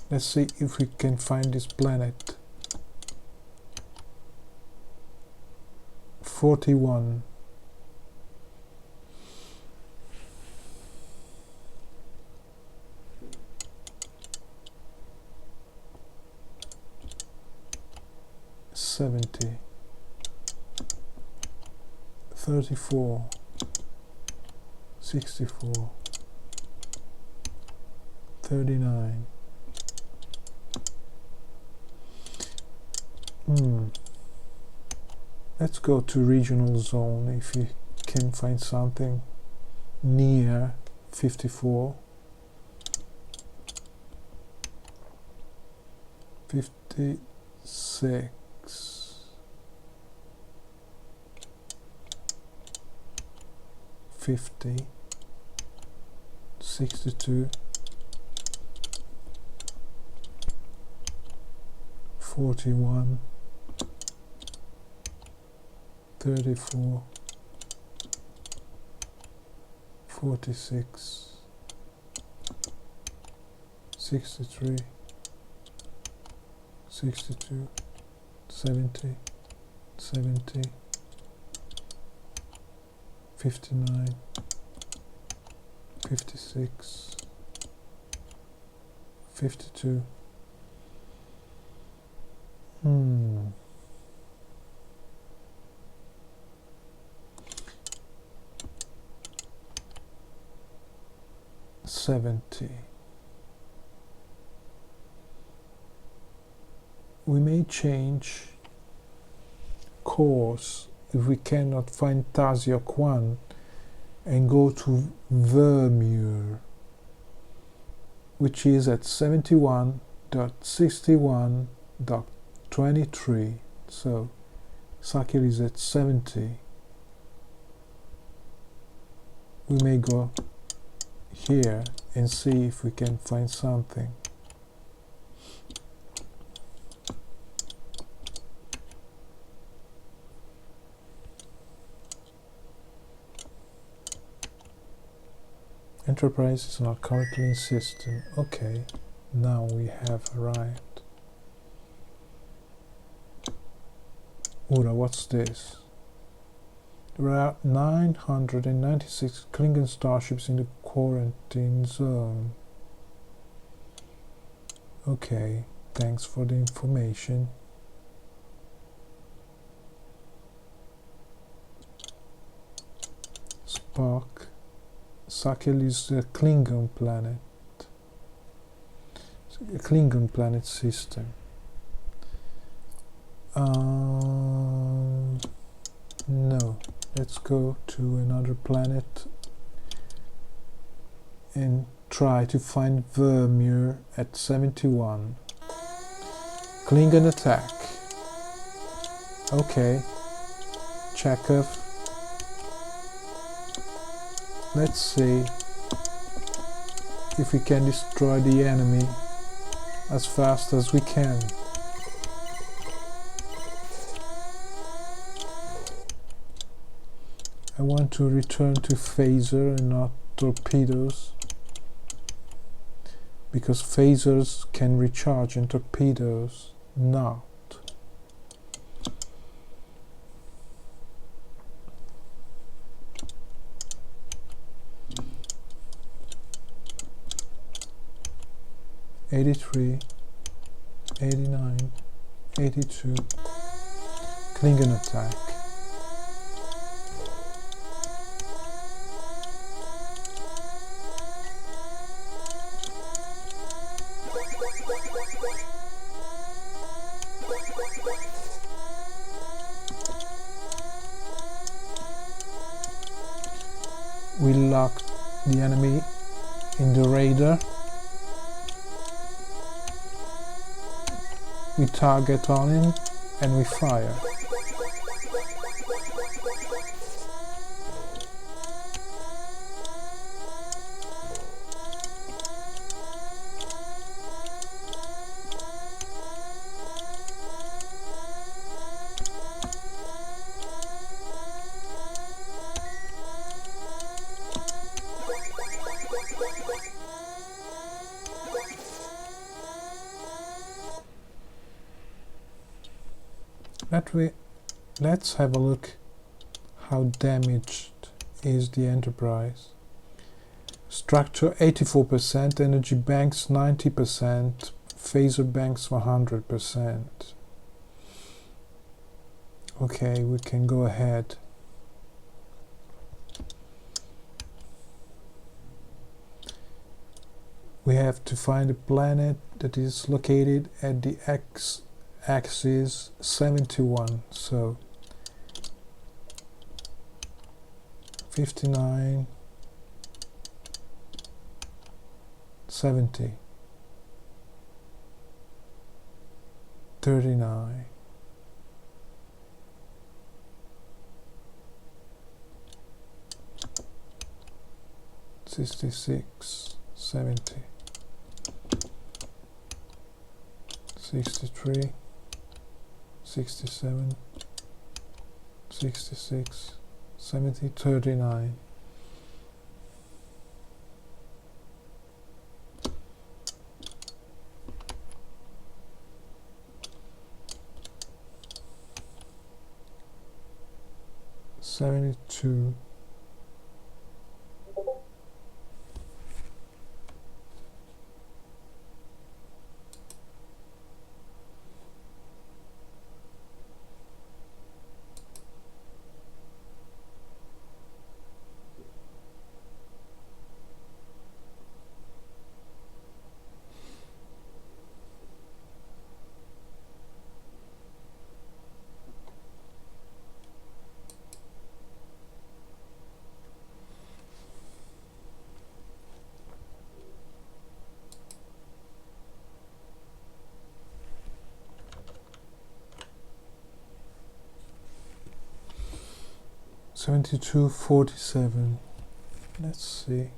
let's see if we can find this planet. 41. $70. 34. 64. 39. Let's go to regional zone if you can find something near 54. 56. 50. 62. 41. 34. 46. 63. 62. 70. 70. 59. 56. 52. 70. We may change course if we cannot find Tasiok 1 and go to Vermeer, which is at 71.61.23. So Sakil is at 70. We may go here and see if we can find something. Enterprise is not currently in system. Okay, now we have arrived. Ura, what's this? There are 996 Klingon starships in the quarantine zone. Okay, thanks for the information. Spark. Sakil is a Klingon planet. A Klingon planet system. No. Let's go to another planet and try to find Vermeer at 71. Klingon Attack. Okay. Chekhov. Let's see if we can destroy the enemy as fast as we can. I want to return to phaser and not torpedoes, because phasers can recharge and torpedoes not. '83, '89, '82, Klingon Attack. We lock the enemy in the radar. We target on him and we fire. Let's have a look how damaged is the Enterprise. Structure 84%, energy banks 90%, phaser banks 100%. Okay, we can go ahead. We have to find a planet that is located at the x-axis 71, so 59, 70, 39, 66, 70, 63, 67, 66, 70, 39. '72. $72.47. Let's see.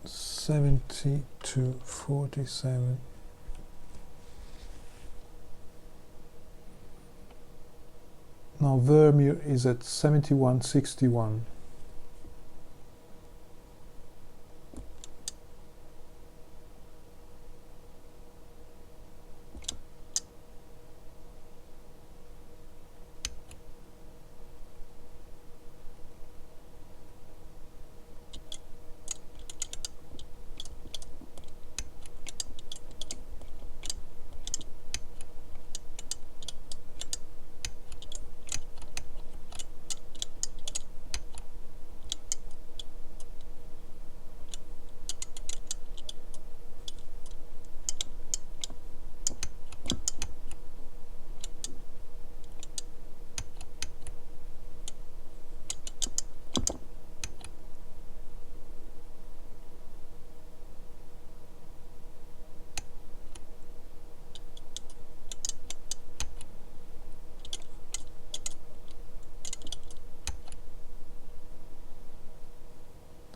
$72.47. Now Vermeer is at 71.61.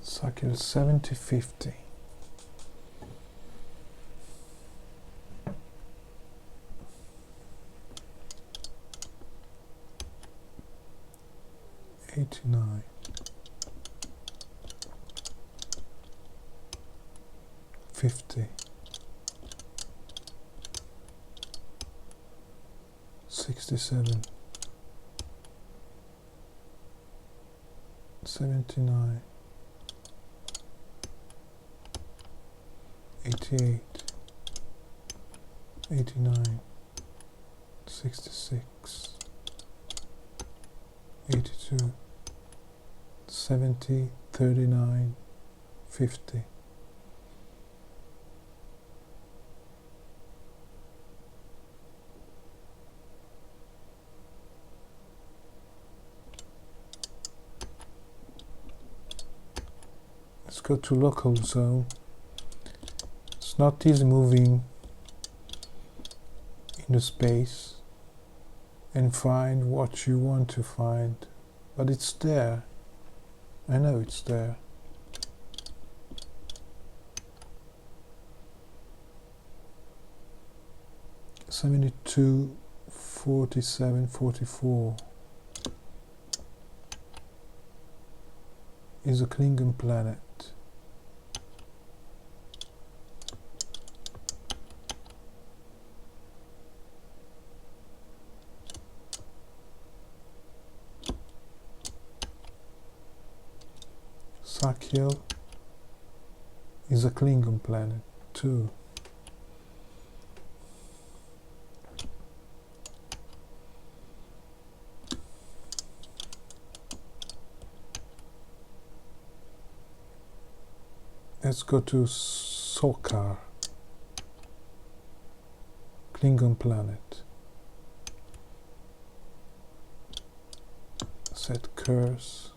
Sakyl 7050. $89. 50. 67. 79. 88. 89. 66. 82. 70. 39. 50. Let's go to local zone. It's not easy moving in the space and find what you want to find, but it's there. I know it's there. (72, 47, 44) is a Klingon planet. Sakyl is a Klingon planet too. Let's go to Sokar, Klingon planet. Set curse.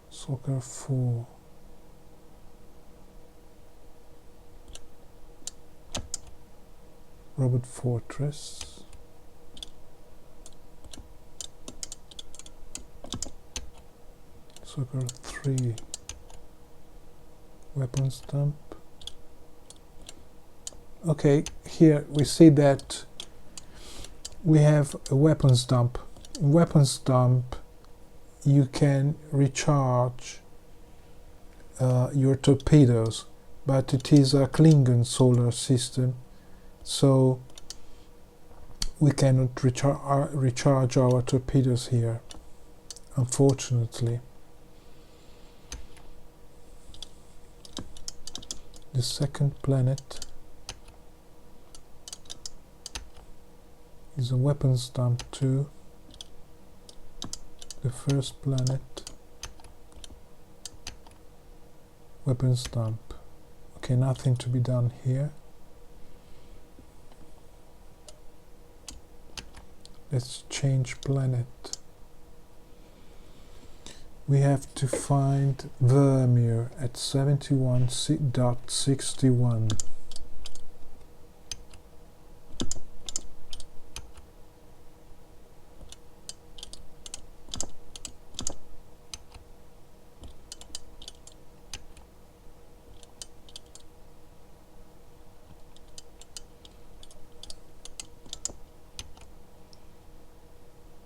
Soccer 4. Robot Fortress. Soccer 3. Weapons dump. Okay, here we see that we have a weapons dump. In weapons dump, you can recharge your torpedoes, but it is a Klingon solar system, so we cannot recharge our torpedoes here, unfortunately. The second planet is a weapons dump too. The first planet, weapons dump. Okay, nothing to be done here. Let's change planet. We have to find Vermeer at 71.61.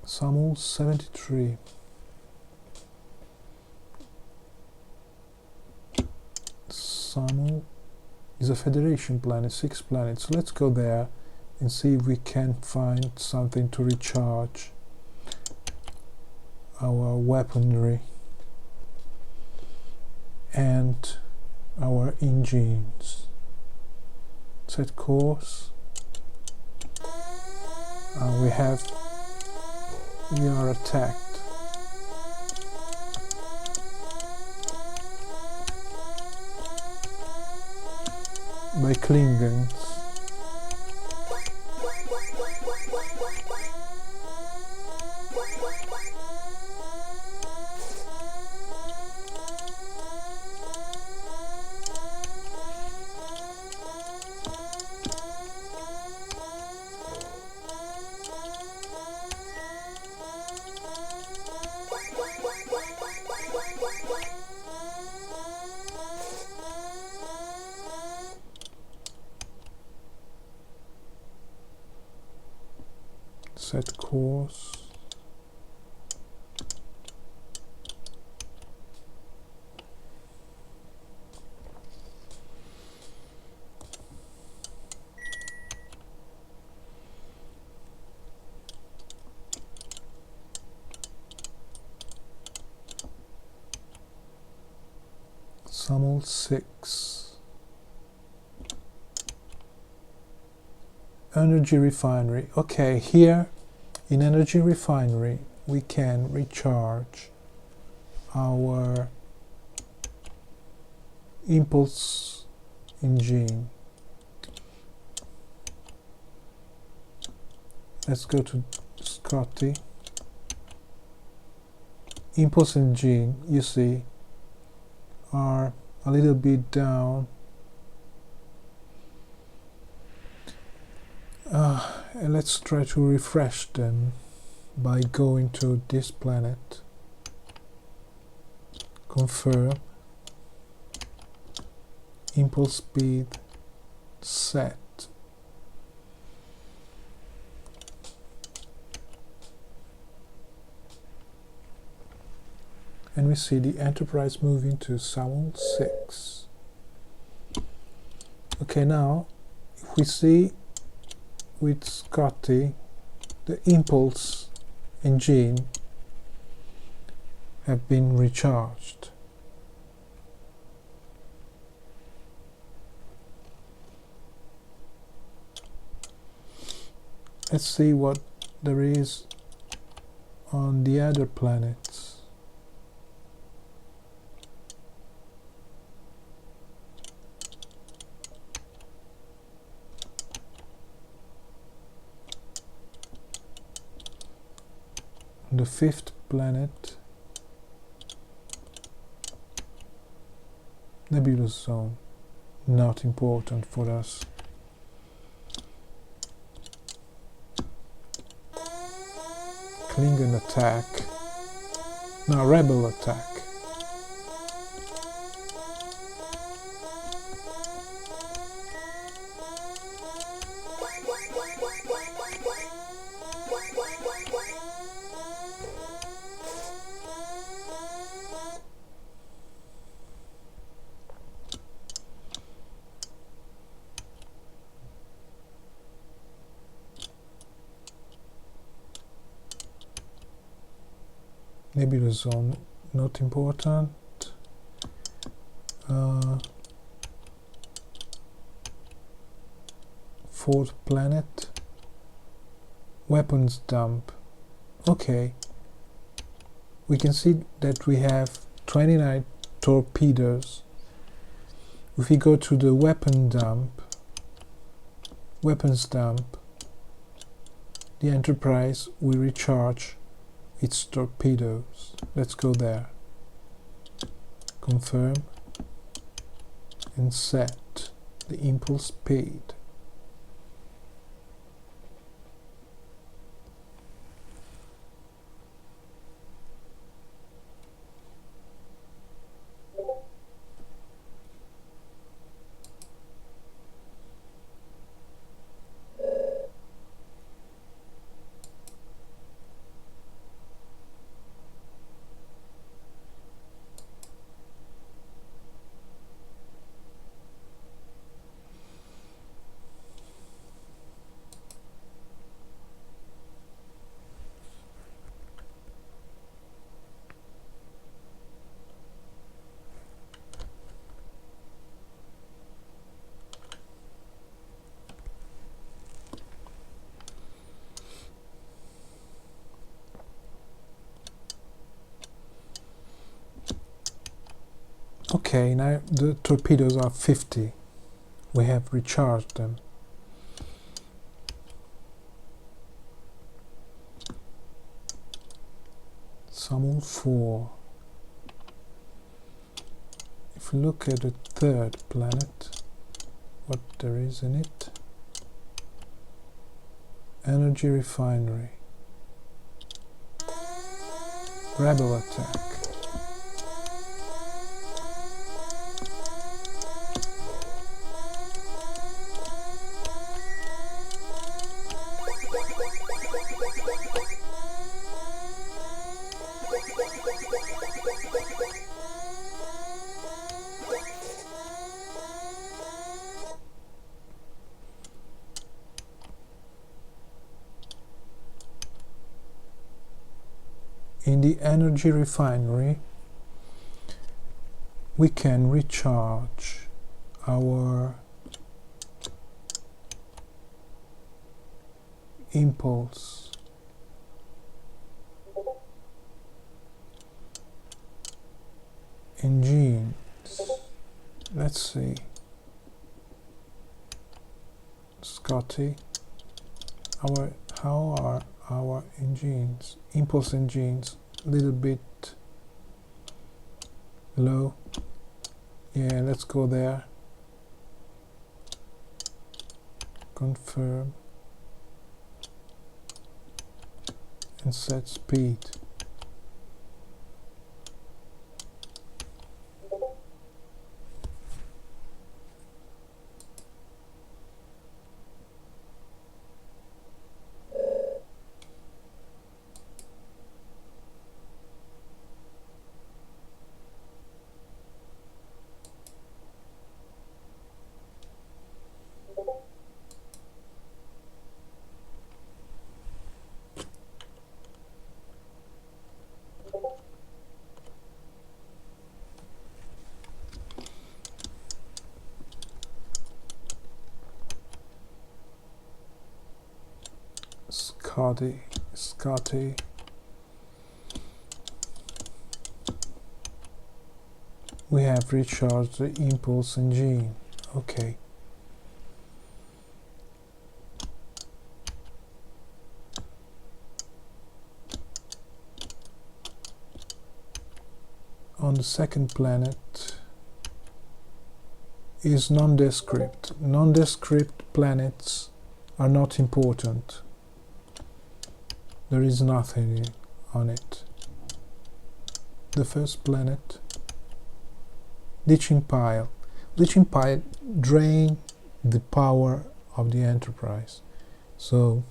Samul 73. Samul is a Federation planet, 6 planets. Let's go there and see if we can find something to recharge our weaponry and our engines. Set course. We are attacked. By Klingons. Set course. Summel 6. Energy refinery. Okay, here in energy refinery we can recharge our impulse engine. Let's go to Scotty. Impulse engine, you see, are a little bit down. And let's try to refresh them by going to this planet. Confirm. Impulse speed set. And we see the Enterprise moving to Summel 6. Okay, now if we see with Scotty, the impulse engine have been recharged. Let's see what there is on the other planets. The 5th planet, nebulous zone, not important for us. Klingon Attack, no, Rebel Attack. Nebulous zone, not important. Fourth planet, weapons dump. Okay, we can see that we have 29 torpedoes. If we go to the weapons dump, the Enterprise will recharge its torpedoes. Let's go there. Confirm and set the impulse speed. Okay, now the torpedoes are 50. We have recharged them. Summel 4. If we look at the 3rd planet, what there is in it? Energy refinery. Rebel Attack. in the energy refinery we can recharge our impulse engines. Let's see, Scotty, how are our engines, impulse engines, a little bit low. Yeah, let's go there. Confirm and set speed. Scotty, we have recharged the impulse engine. Okay. On the second planet is nondescript. Nondescript planets are not important. There is nothing on it. The first planet, leaching pile. Leaching pile drain the power of the Enterprise. So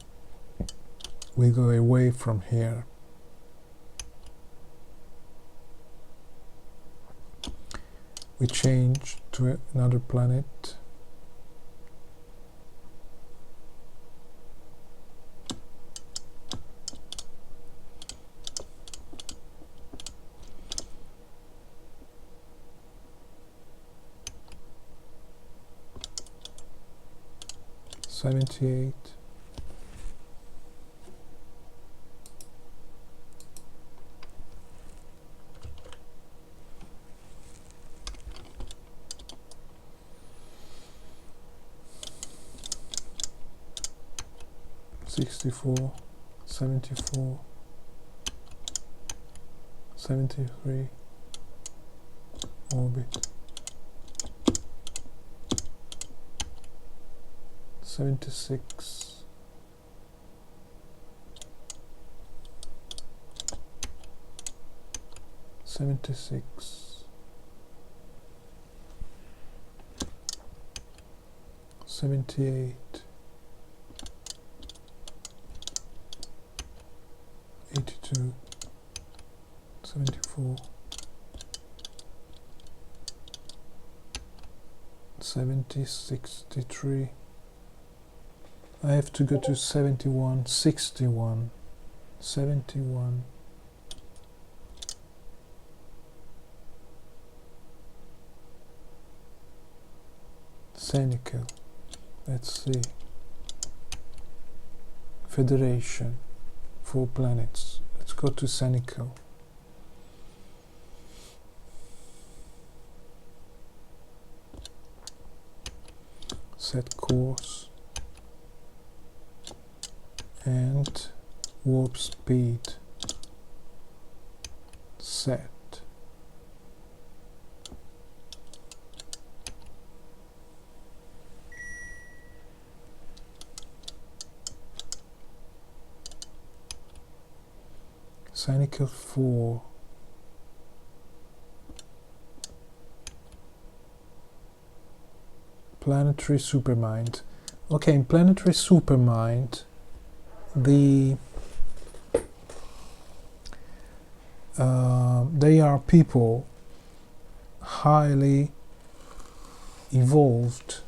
we go away from here. We change to another planet. '78. '64, '74, '73, orbit. 76, 76, 78, 82, 74, 70, 63. I have to go to 71, 61, 71, Senecal. Let's see. Federation, 4 planets. Let's go to Senecal. Set course. And warp speed set. Cynical 4. Planetary supermind. Okay, in planetary supermind they are people highly evolved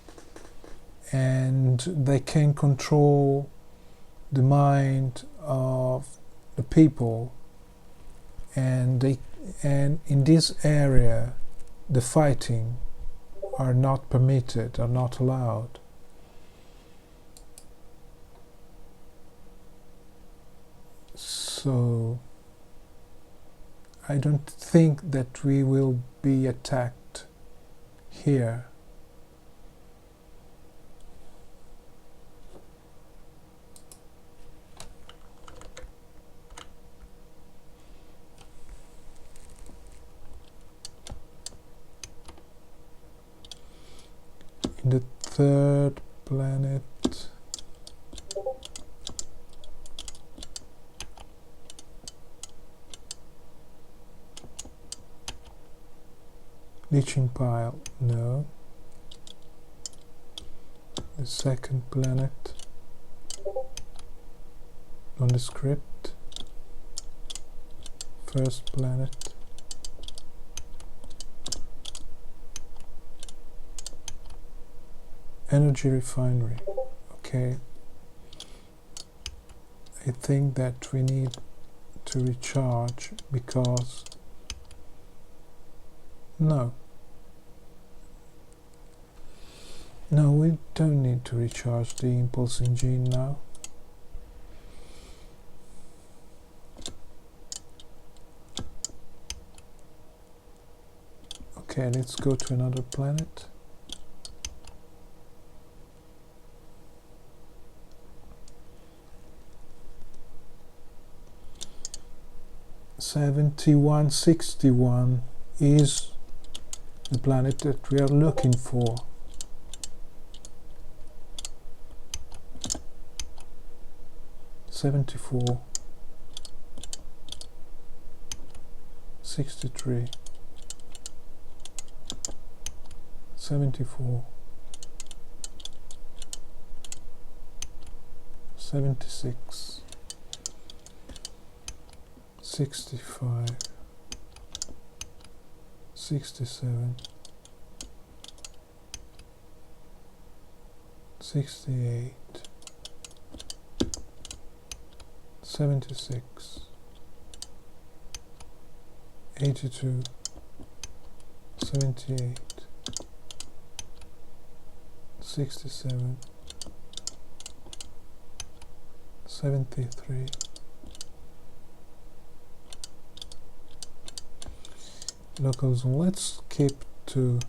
and they can control the mind of the people and in this area the fighting are not permitted, are not allowed. So I don't think that we will be attacked here. In the third planet, leaching pile, no. The second planet, nondescript. First planet, energy refinery. Okay, I think that we need to recharge because no, we don't need to recharge the impulse engine now. Okay, let's go to another planet. (7161) is the planet that we are looking for. (74) 63 (74) 76 (65) 67 (68) 76 (82) 78 (67) 73 local zone. Let's skip to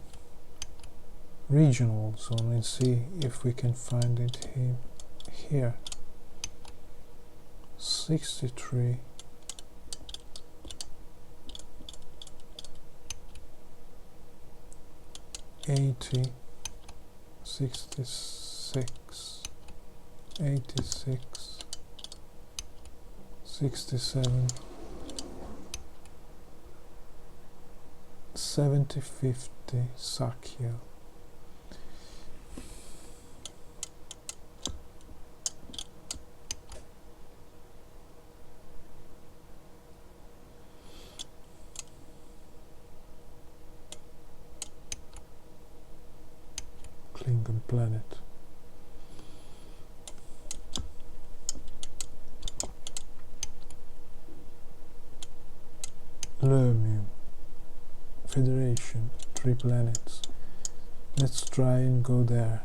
regional zone and see if we can find it here. 63 80 66 86 67 70 50 Sakya. Klingon planet. Lermium. Federation. 3 planets. Let's try and go there.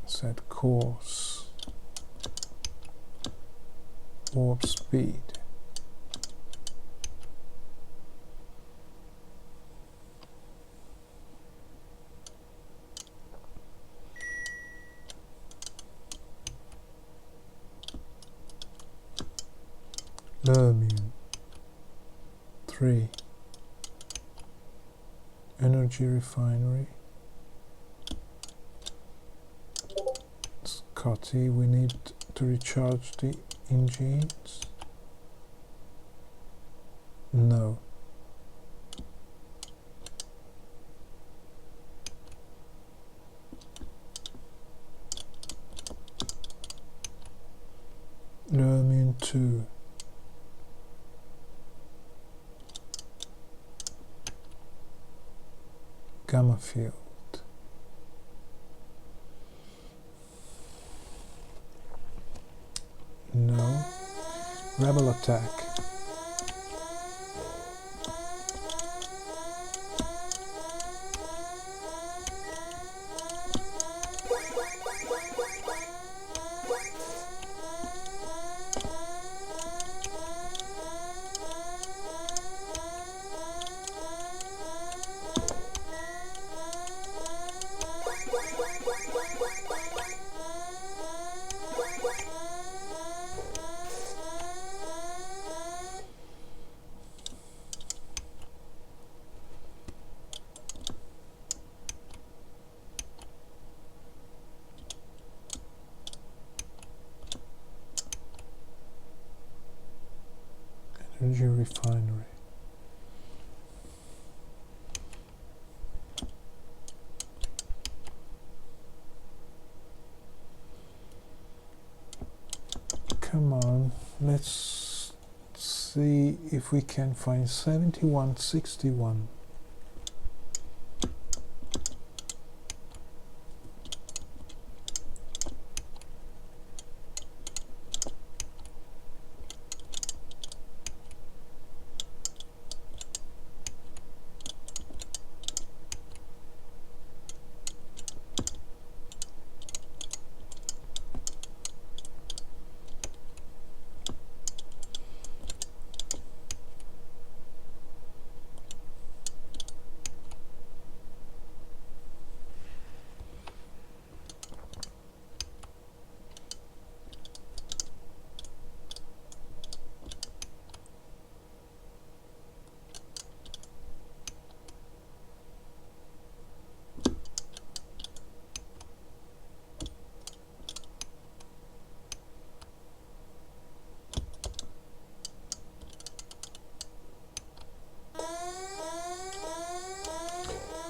Set course. Warp speed. Lermium. 3 energy refinery. Scotty, we need to recharge the engines. No. Lermium 2. gamma field. No. Rebel attack. Energy refinery. Come on, let's see if we can find 7161.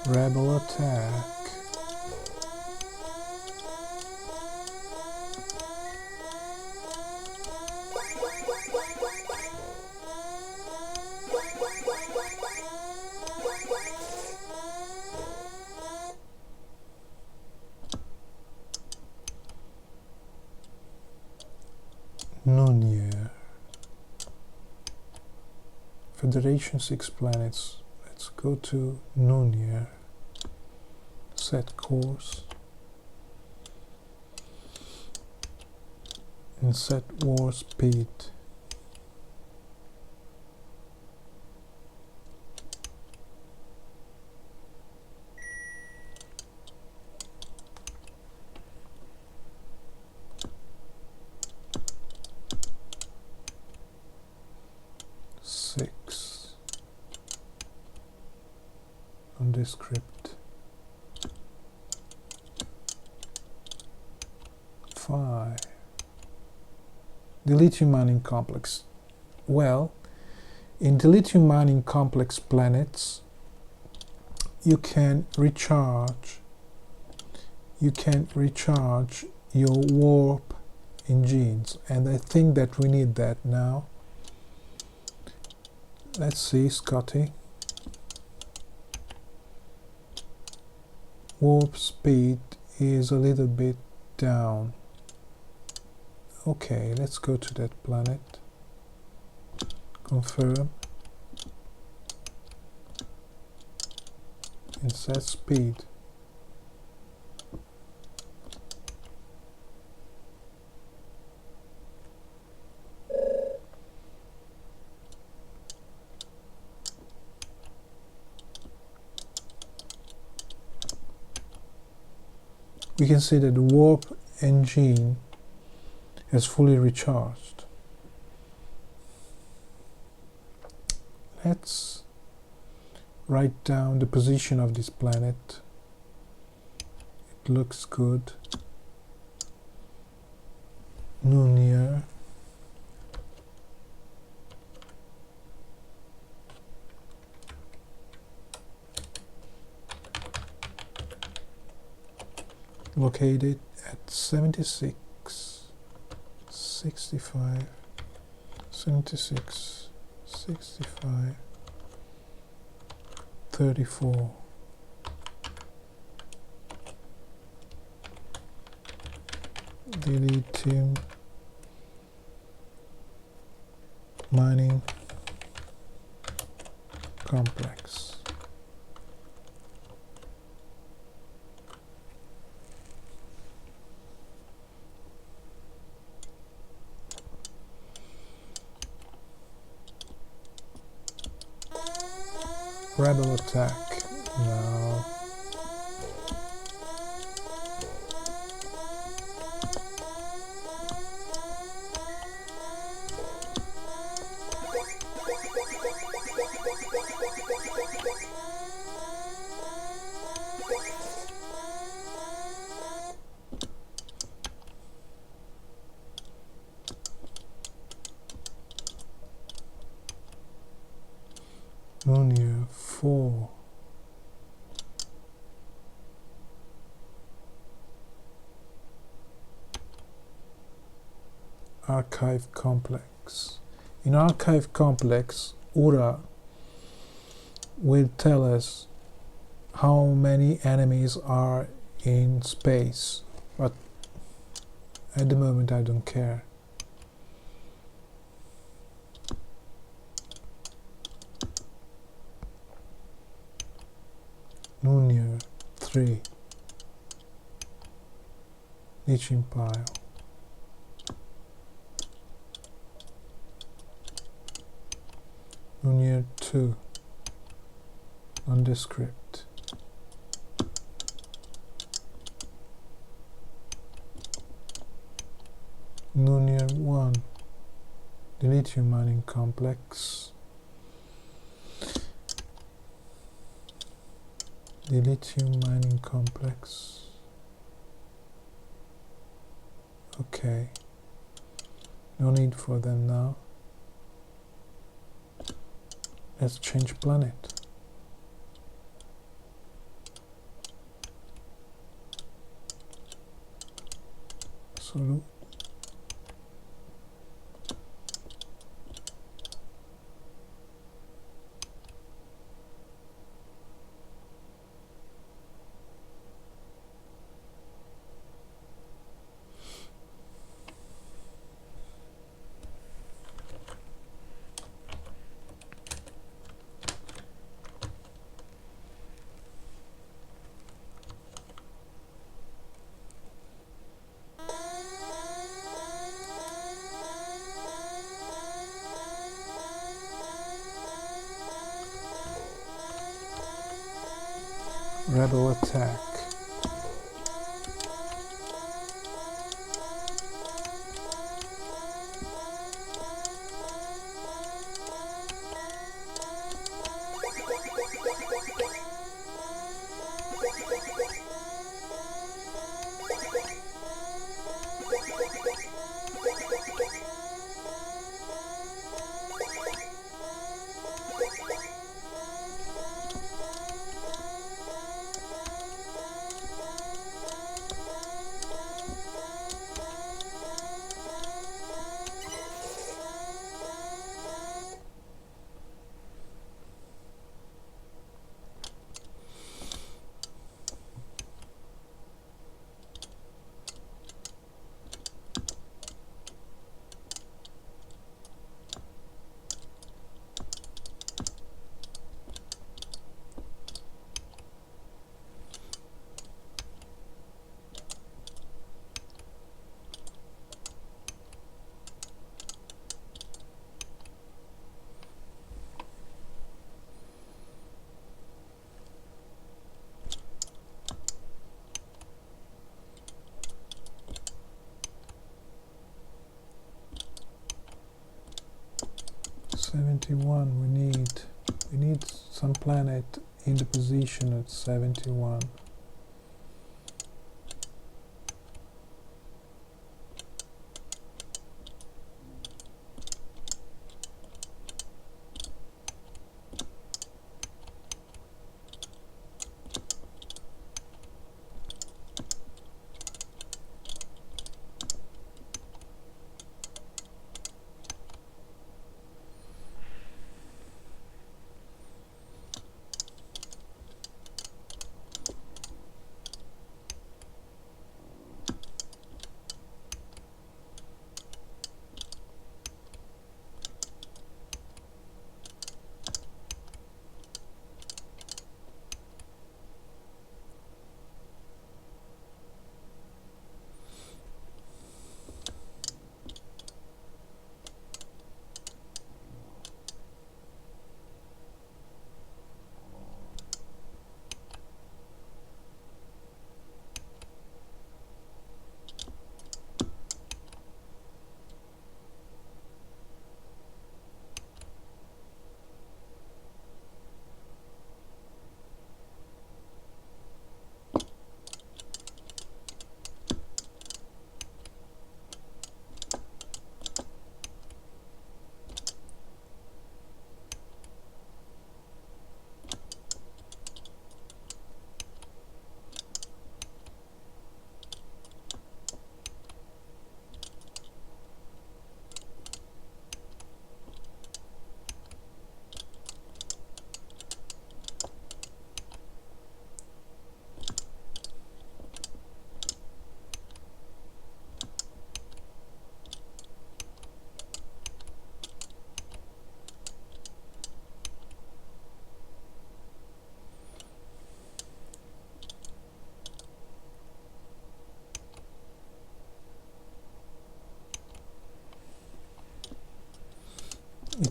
Rebel attack. Noon. Federation 6 planets. Let's go to Noon. Set course and set war speed. Six. Nondescript. 5. The lithium mining complex. Well, in the lithium mining complex planets, you can recharge your warp engines, and I think that we need that now. Let's see, Scotty. Warp speed is a little bit down. Okay, let's go to that planet. Confirm. And set speed. We can see that the warp engine has fully recharged. Let's write down the position of this planet. It looks good. Noon. Located at 76, 65, 76, 65, 34. Dilithium mining complex. Rebel attack. No. Lunia 4. Archive complex. In archive complex, Ura will tell us how many enemies are in space, but at the moment I don't care. Lunia 3. Leaching pile. Lunia 2. Nondescript. Lunia 1. The lithium mining complex. The lithium mining complex. Okay. No need for them now. Let's change planet. Sulu. Rebel attack. We need some planet in the position at 71.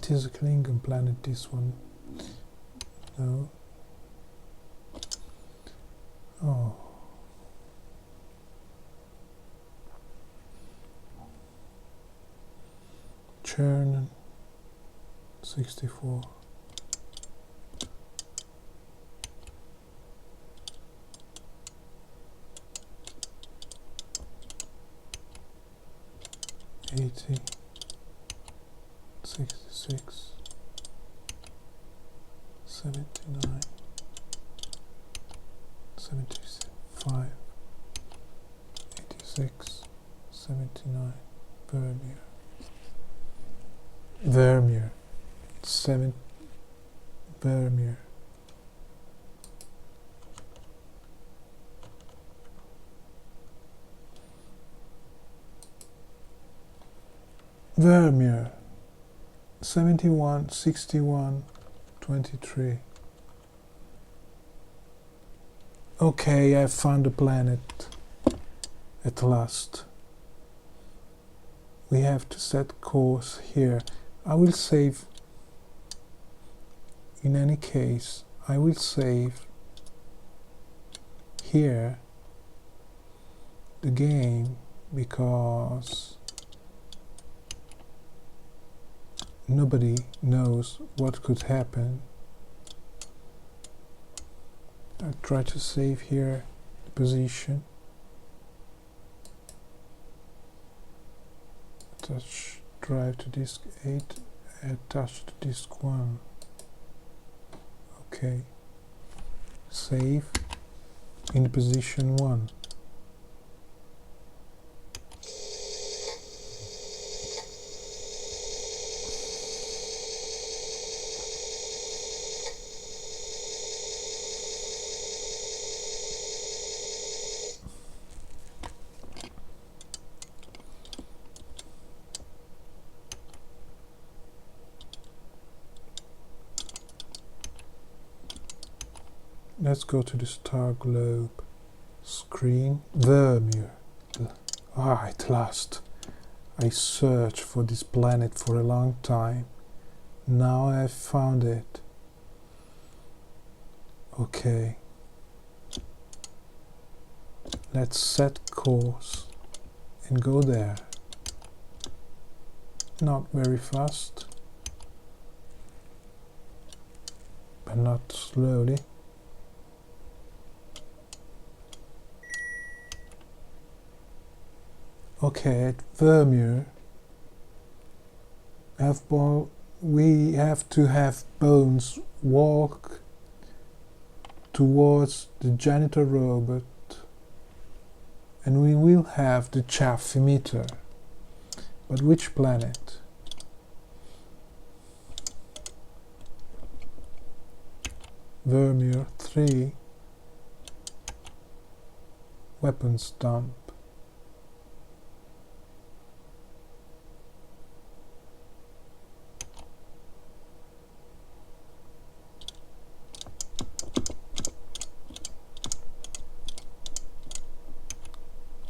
it is a Klingon planet, this one. No. Oh. Churn 64. $80, $66, $79, $75, $86, $79, Vermeer, 7, Vermeer, Vermeer, 71, 61, 23. Okay, I found the planet at last. We have to set course here. I will save, in any case, I will save here the game because nobody knows what could happen. I try to save here the position. Attach drive to disk 8, attach to disk 1. Okay. Save in position 1. Let's go to the star globe screen. Vermeer. At last. I searched for this planet for a long time. Now I've found it. Okay. Let's set course and go there. Not very fast, but not slowly. Okay, at Vermeer, we have to have Bones walk towards the janitor robot, and we will have the chaff emitter. But which planet? Vermeer 3, weapons dump.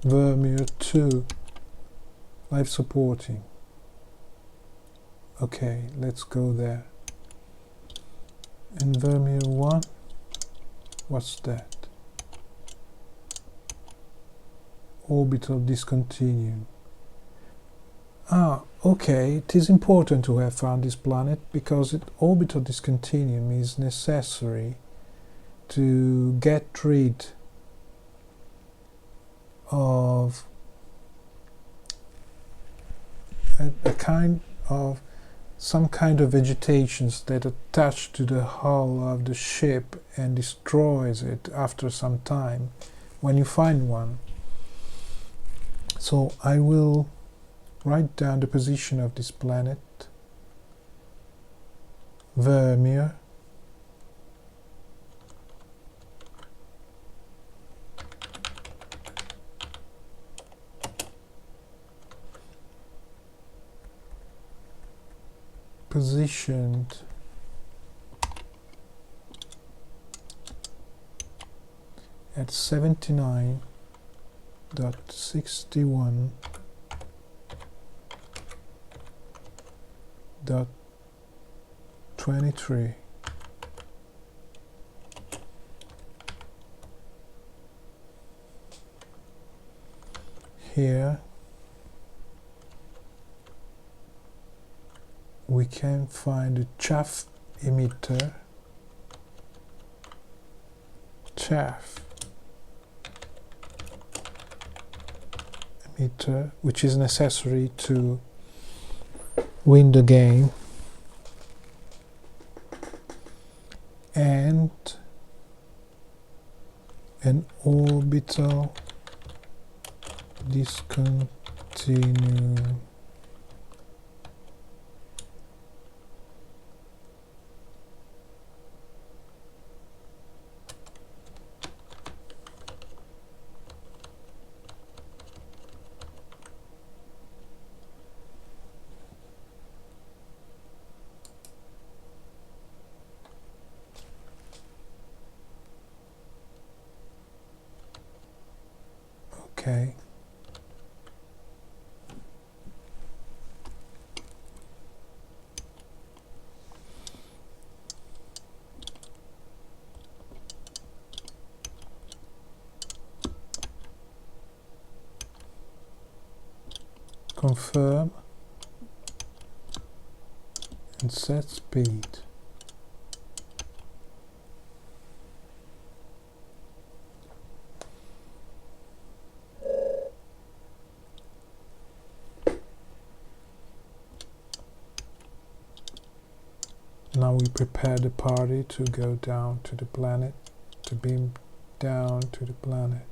Vermeer 2, life supporting. Okay, let's go there. And Vermeer 1, what's that? Orbital discontinued. Okay, it is important to have found this planet because orbital discontinuum is necessary to get rid of some kind of vegetations that attach to the hull of the ship and destroys it after some time when you find one. So I will write down the position of this planet, Vermeer, positioned at 79.61.23 23. Here we can find the chaff emitter, which is necessary to win the game, and an orbital discontinue. Okay. Confirm and set speed. Now we prepare the party to go down to the planet, to beam down to the planet.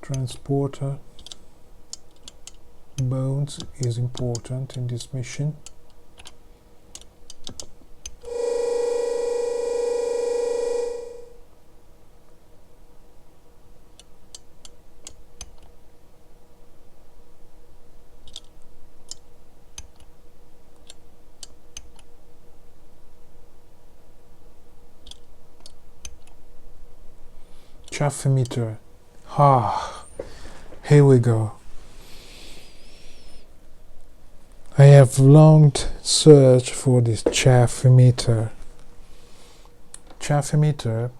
Transporter bones is important in this mission. Chaff emitter. Here we go. I have long searched for this chaff emitter. Chaff emitter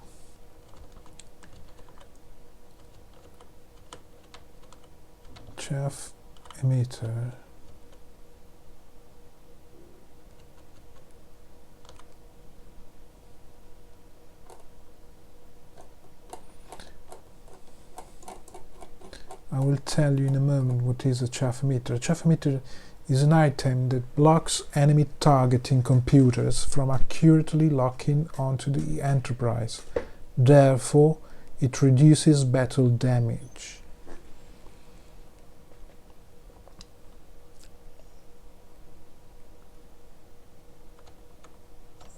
I will tell you in a moment what is a chaff emitter. A chaff emitter is an item that blocks enemy targeting computers from accurately locking onto the Enterprise. Therefore, it reduces battle damage.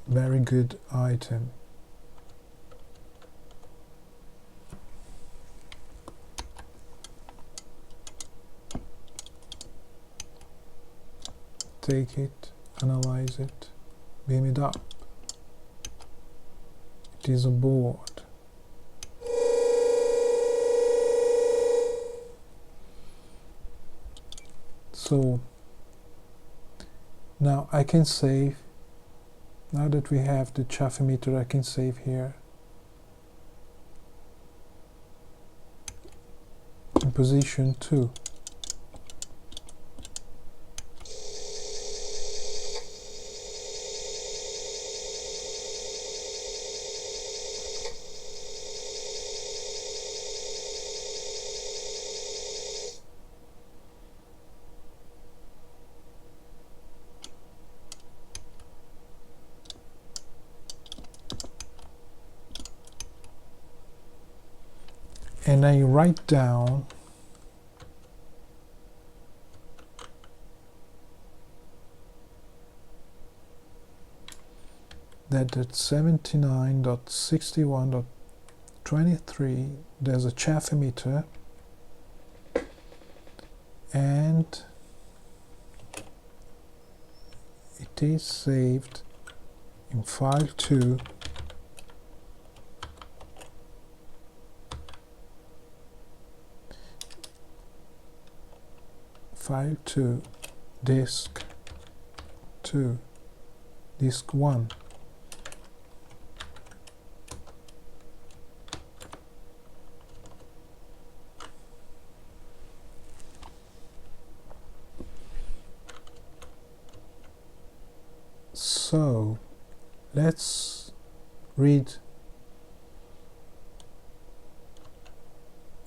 Very good item. Take it, analyze it, beam it up. It is aboard. So now I can save. Now that we have the chaff emitter, I can save here. In position 2. And I write down that at 79.61.23 there's a chaff emitter, and it is saved in file 2 disk 2, disk 1. So let's read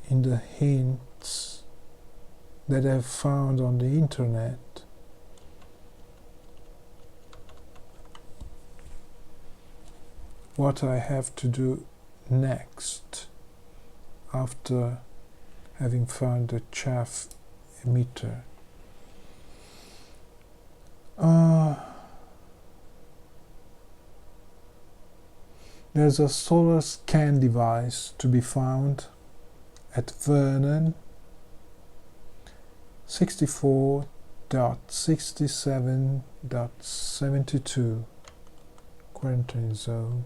in the hints that I've found on the internet. What I have to do next after having found the chaff emitter. There's a solar scan device to be found at Vernon 64.67.72 quarantine zone.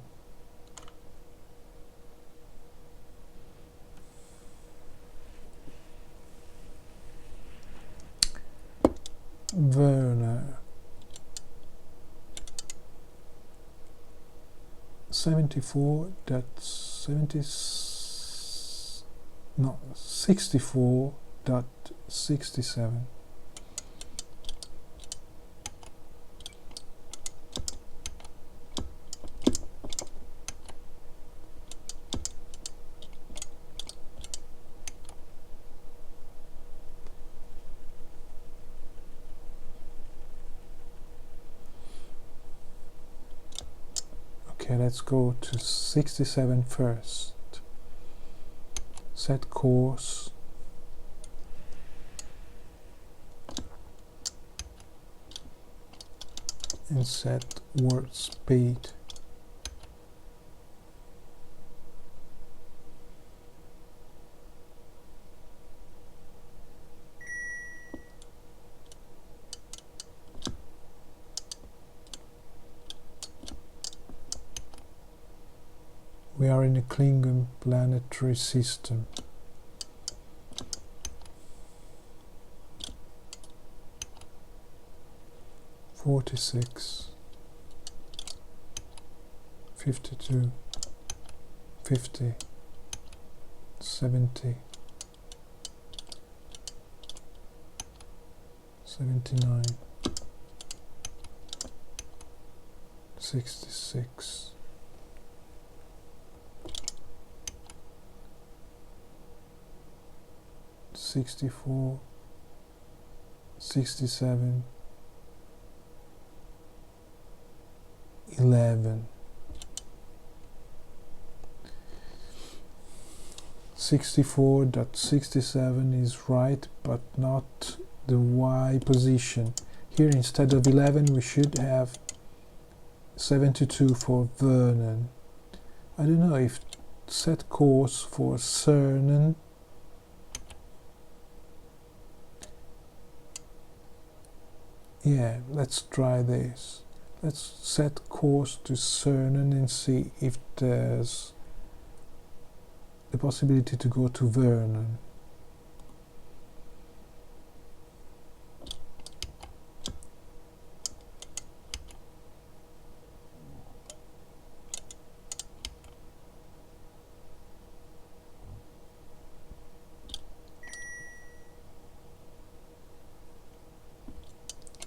Werner 64.67. Okay, let's go to 67 first. Set course. And set warp speed. We are in a Klingon planetary system. (46) 52 50 70 79 66 64 67 11 64.67 is right, but not the Y position. Here instead of 11 we should have 72 for Vernon. I don't know if set course for Cernan. Yeah, let's try this. Let's set course to Cernan and see if there's the possibility to go to Vernon.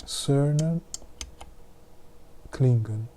Cernan, Klingon.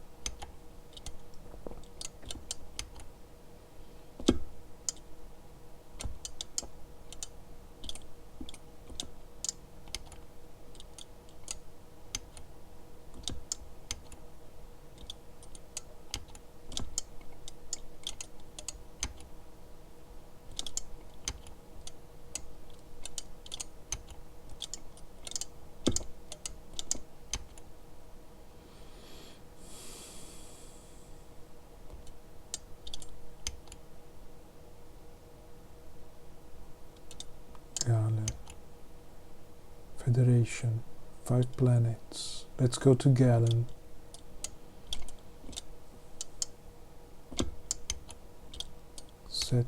Federation, 5 planets. Let's go to Galen. Set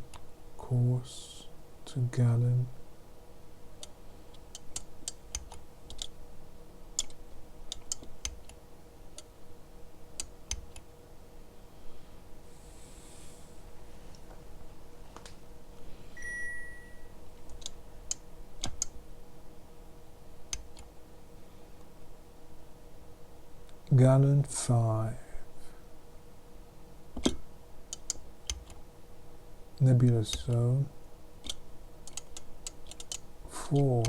course to Galen. Gallon 5. Nebulous zone 4.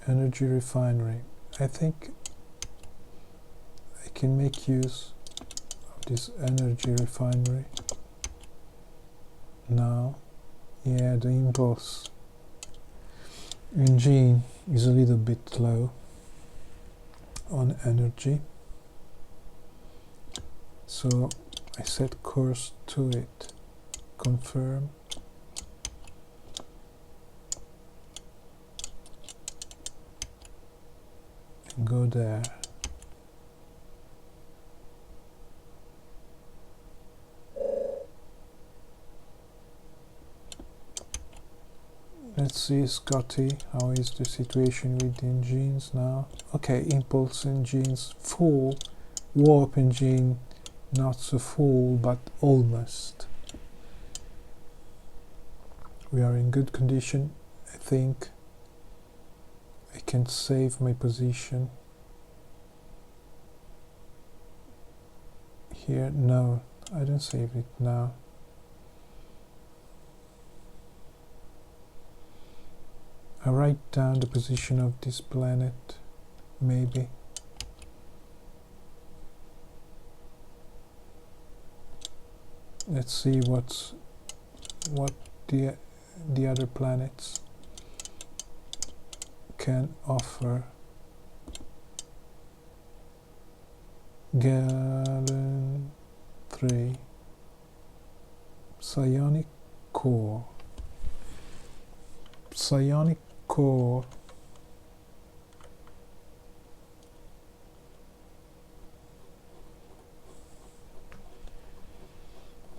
Energy refinery. I think I can make use of this energy refinery now. Yeah, the impulse engine is a little bit low on energy, so I set course to it. Confirm. And go there. Let's see, Scotty, how is the situation with the engines now? Okay, impulse engines full, warp engine not so full, but almost. We are in good condition. I think I can save my position here. No, I don't save it now. I write down the position of this planet, maybe. Let's see what the other planets can offer. Gallon 3. Psionic core. Psionic core.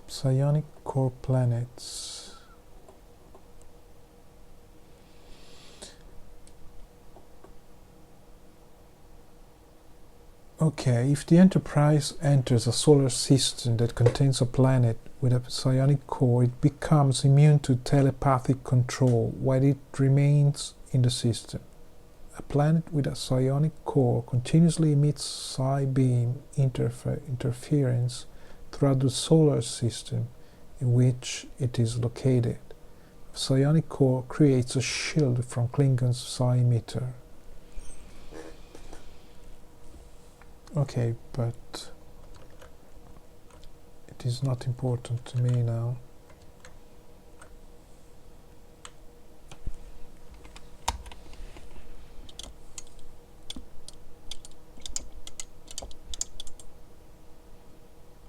Psionic core planets. Okay, if the Enterprise enters a solar system that contains a planet with a psionic core, it becomes immune to telepathic control while it remains in the system. A planet with a psionic core continuously emits psi beam interference throughout the solar system in which it is located. A psionic core creates a shield from Klingon's psi emitter. Okay, but it is not important to me now.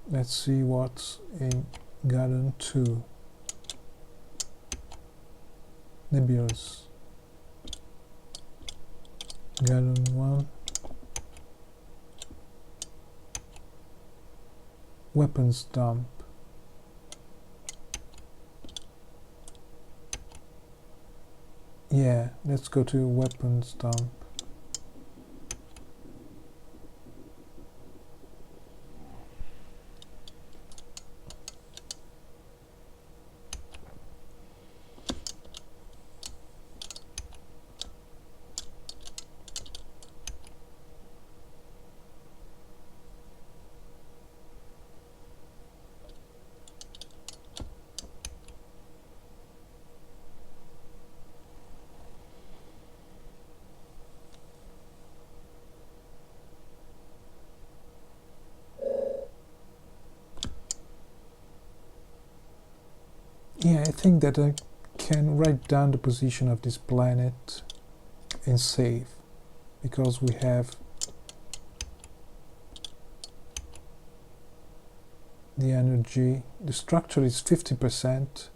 Let's see what's in Gallon 2. Nebulous. Gallon 1. Weapons dump. Yeah, let's go to weapons dump. Yeah, I think that I can write down the position of this planet and save, because we have the energy. The structure is 50%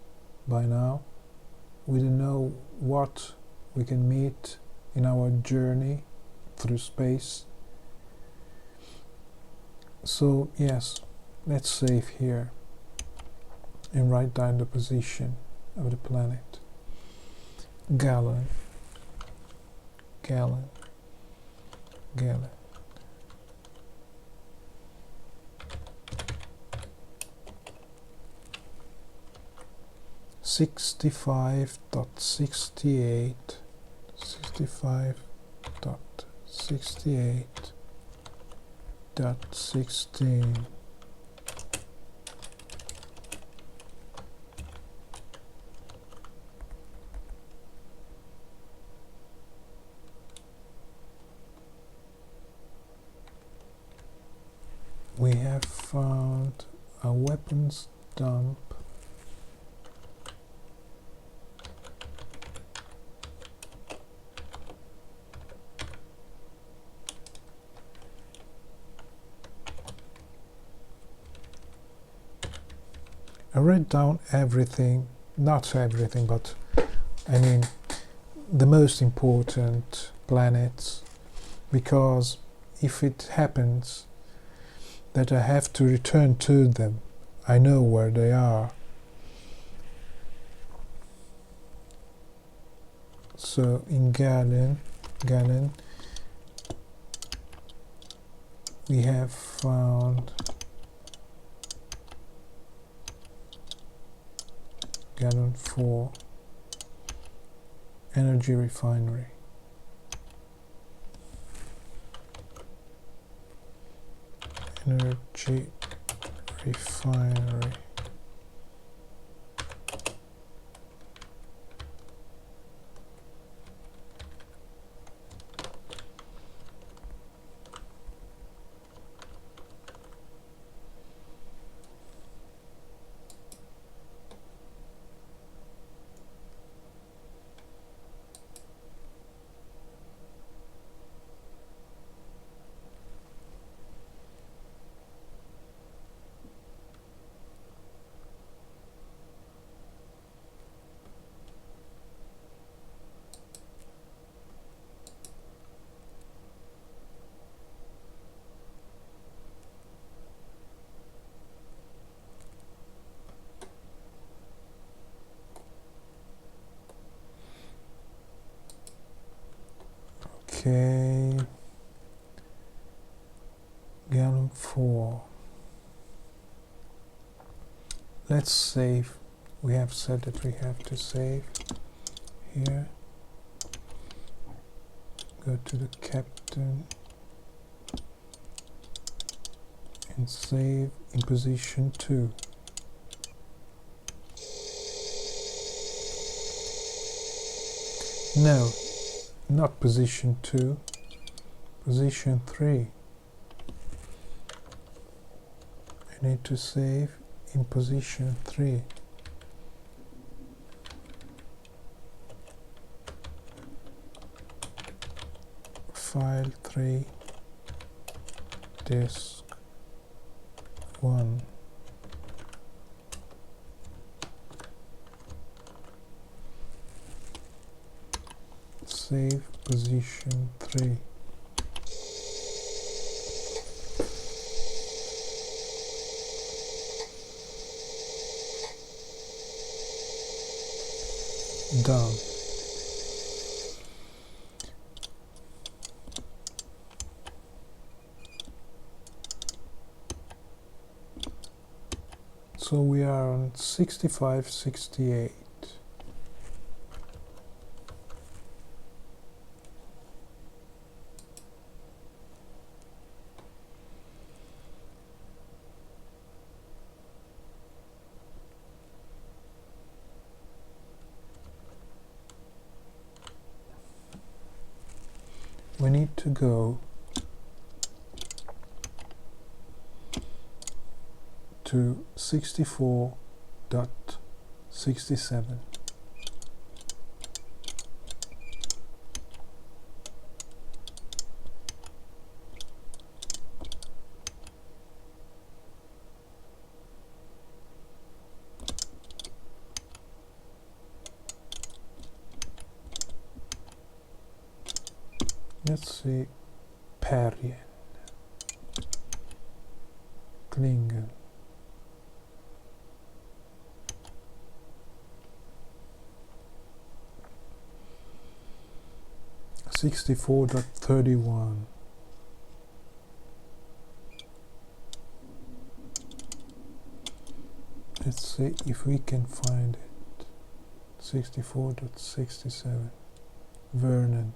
by now. We don't know what we can meet in our journey through space. So yes, let's save here and write down the position of the planet. Gallon, gallon, gallon. 65.68, 65.68.16. We have found a weapons dump. I read down everything, not everything, but I mean the most important planets, because if it happens that I have to return to them, I know where they are. So in Galen we have found Galen 4 energy refinery. Energy refinery. Okay, Gallon 4. Let's save. We have said that we have to save here. Go to the captain and save in position 2. No, not position 2, position 3. I need to save in position 3. File 3, disk 1. Save position 3. Done. So we are on 65-68. We need to go to 64.67. Let's see, Perien, Klingon, 64.31. Let's see if we can find it. 64.67. Vernon.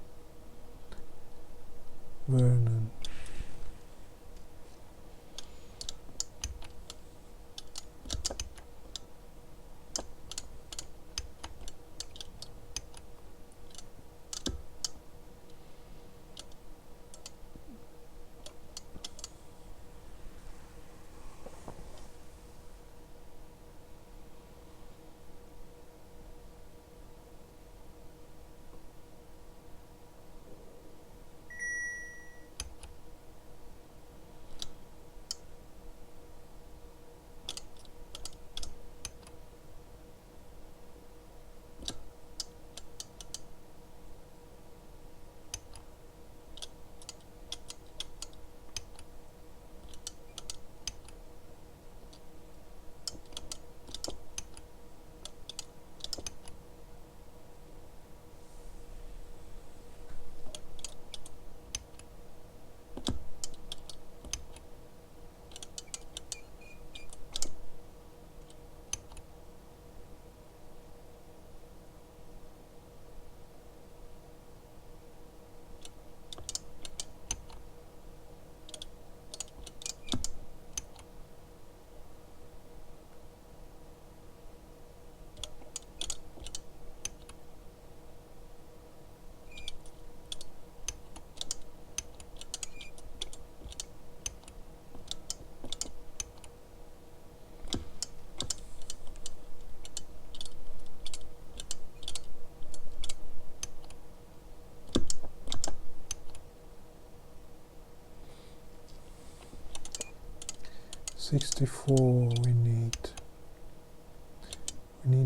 $64 we need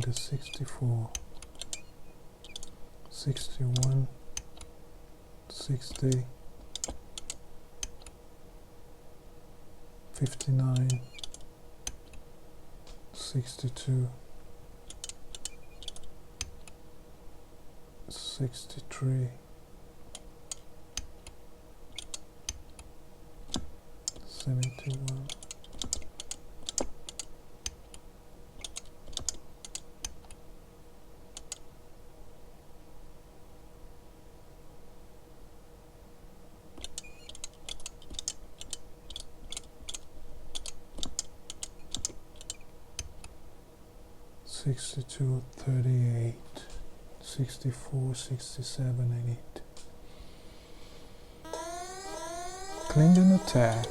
a 64. 61, 60, 59, 62, 63, 71. $62, $38, $64, $67, I need. Klingon Attack.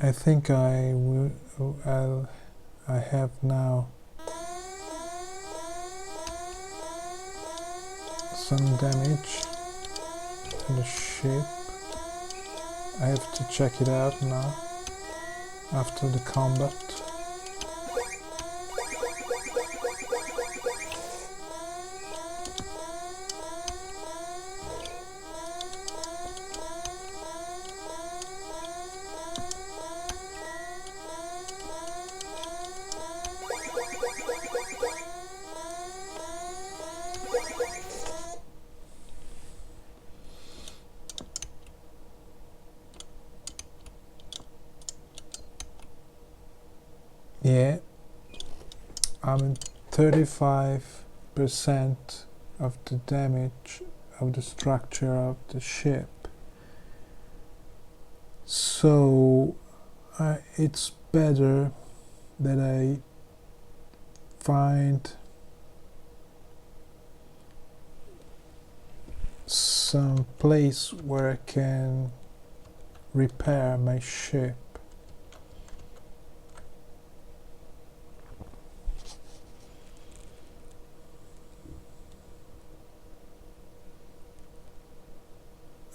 I think I have now some damage to the ship. I have to check it out now after the combat. Yeah, I'm in 35% of the damage of the structure of the ship. So it's better that I find some place where I can repair my ship.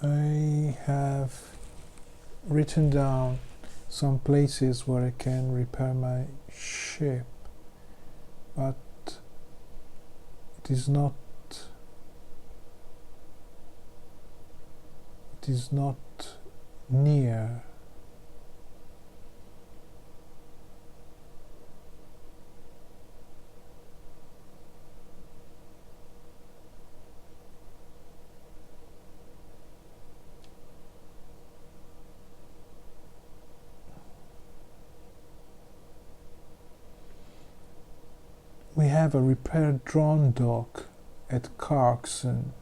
I have written down some places where I can repair my ship, but it is not near. We have a repair drone dock at Clarkson,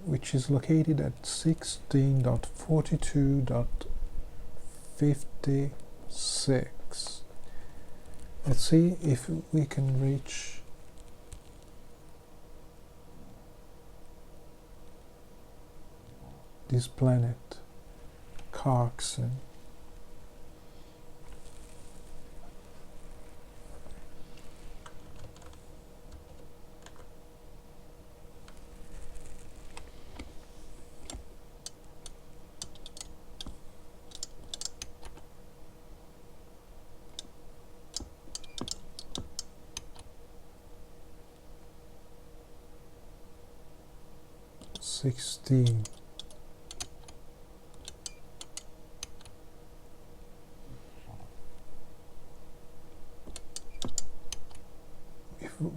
which is located at 16.42.56. Let's see if we can reach this planet, Clarkson.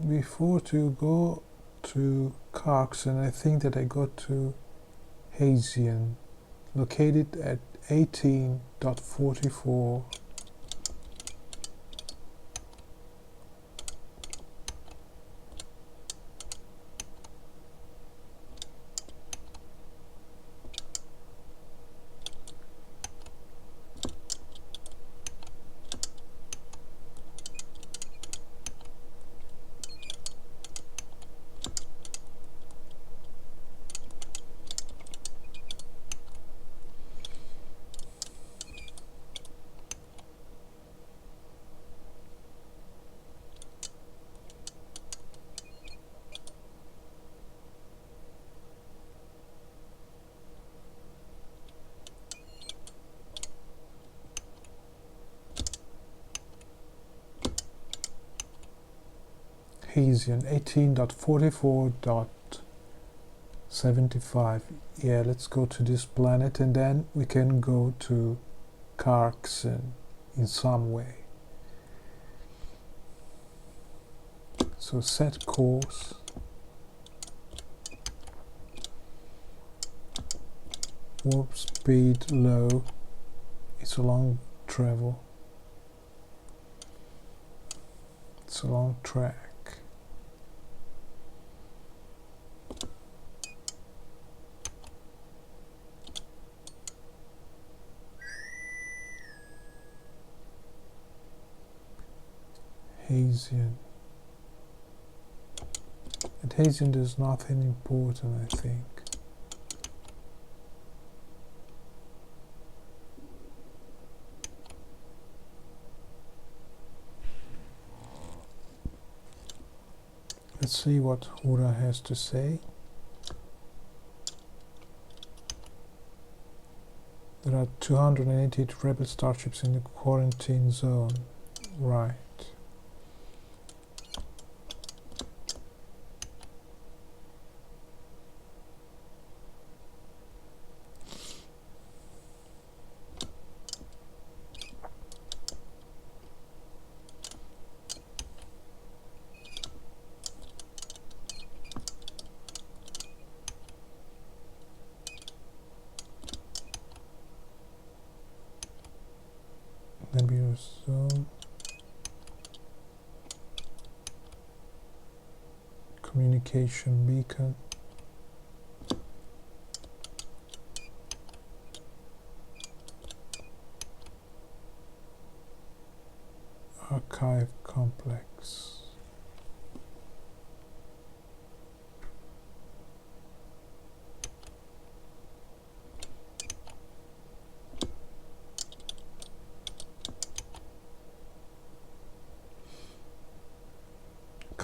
Before to go to Clarkson, I think that I go to Hazian, located at 18.44. Hazian 18.44.75. Yeah, let's go to this planet and then we can go to Clarkson in some way. So set course. Warp speed low. It's a long travel. It's a long track. Hazian. At Hazian there's nothing important, I think. Let's see what Hura has to say. There are 288 rebel starships in the quarantine zone. Right. Nebulous zone. Communication beacon. Archive complex.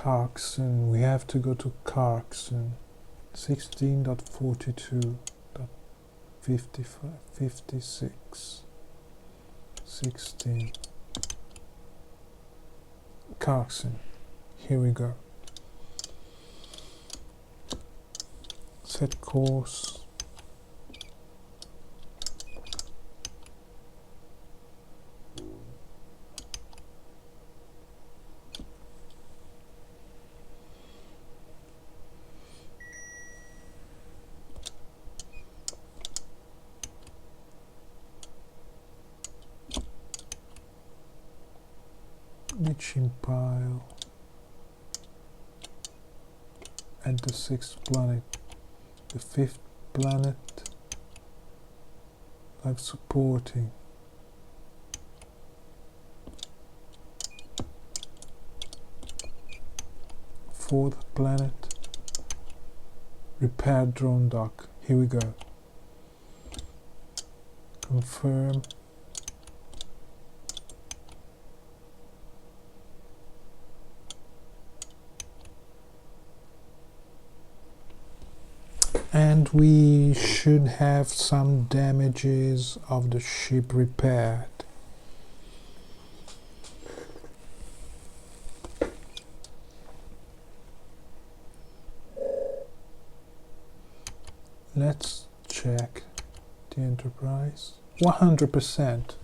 Clarkson, we have to go to Clarkson. 16.42.56 16 Clarkson. Here we go. Set course. Leaching pile at the 6th planet, the 5th planet, life supporting. Fourth planet, repair drone dock. Here we go. Confirm. And we should have some damages of the ship repaired. Let's check the Enterprise. 100%.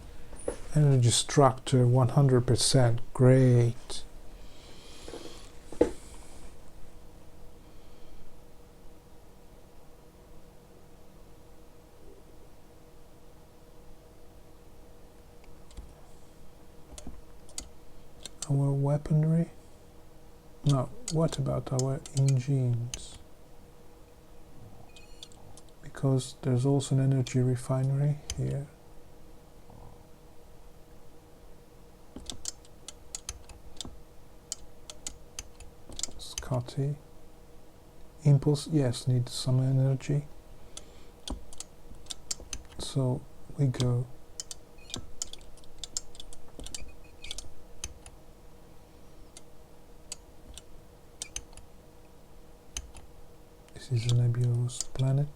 Energy structure 100%. Great. Our weaponry? No, what about our engines? Because there's also an energy refinery here. Scotty. Impulse, yes, needs some energy. So we go. This is a nebulous planet,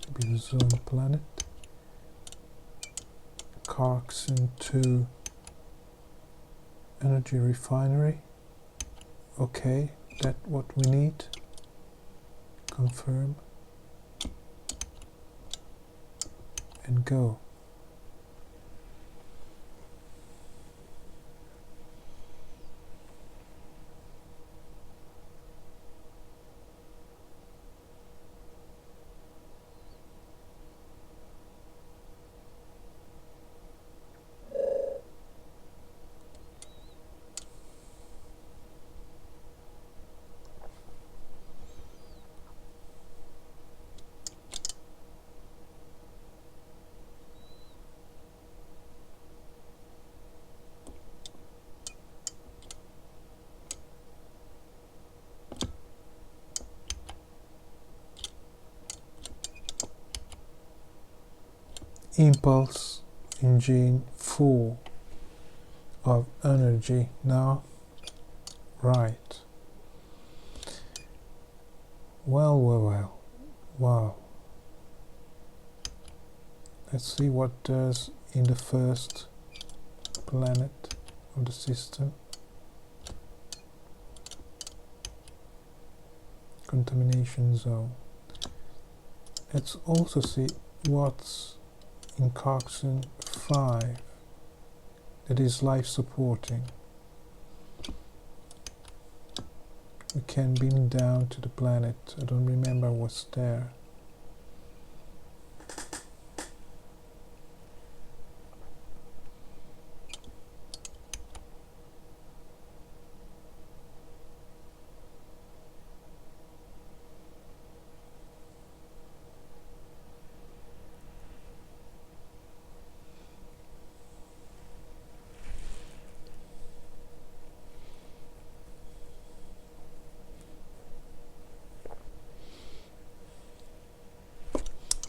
nebulous zone planet. Clarkson to energy refinery. Okay, that's what we need. Confirm. And go. Impulse engine full of energy now. Right. Well. Wow. Let's see what does in the first planet of the system. Contamination zone. Let's also see what's in Clarkson 5 that is life supporting. We can beam down to the planet. I don't remember what's there.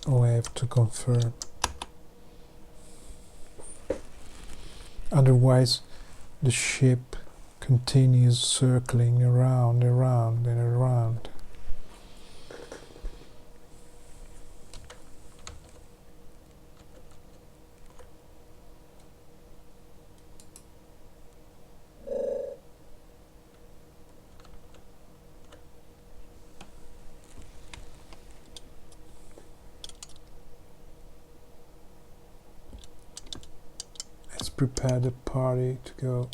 Oh, I have to confirm. Otherwise, the ship continues circling around, around, and around. Let's prepare the party to go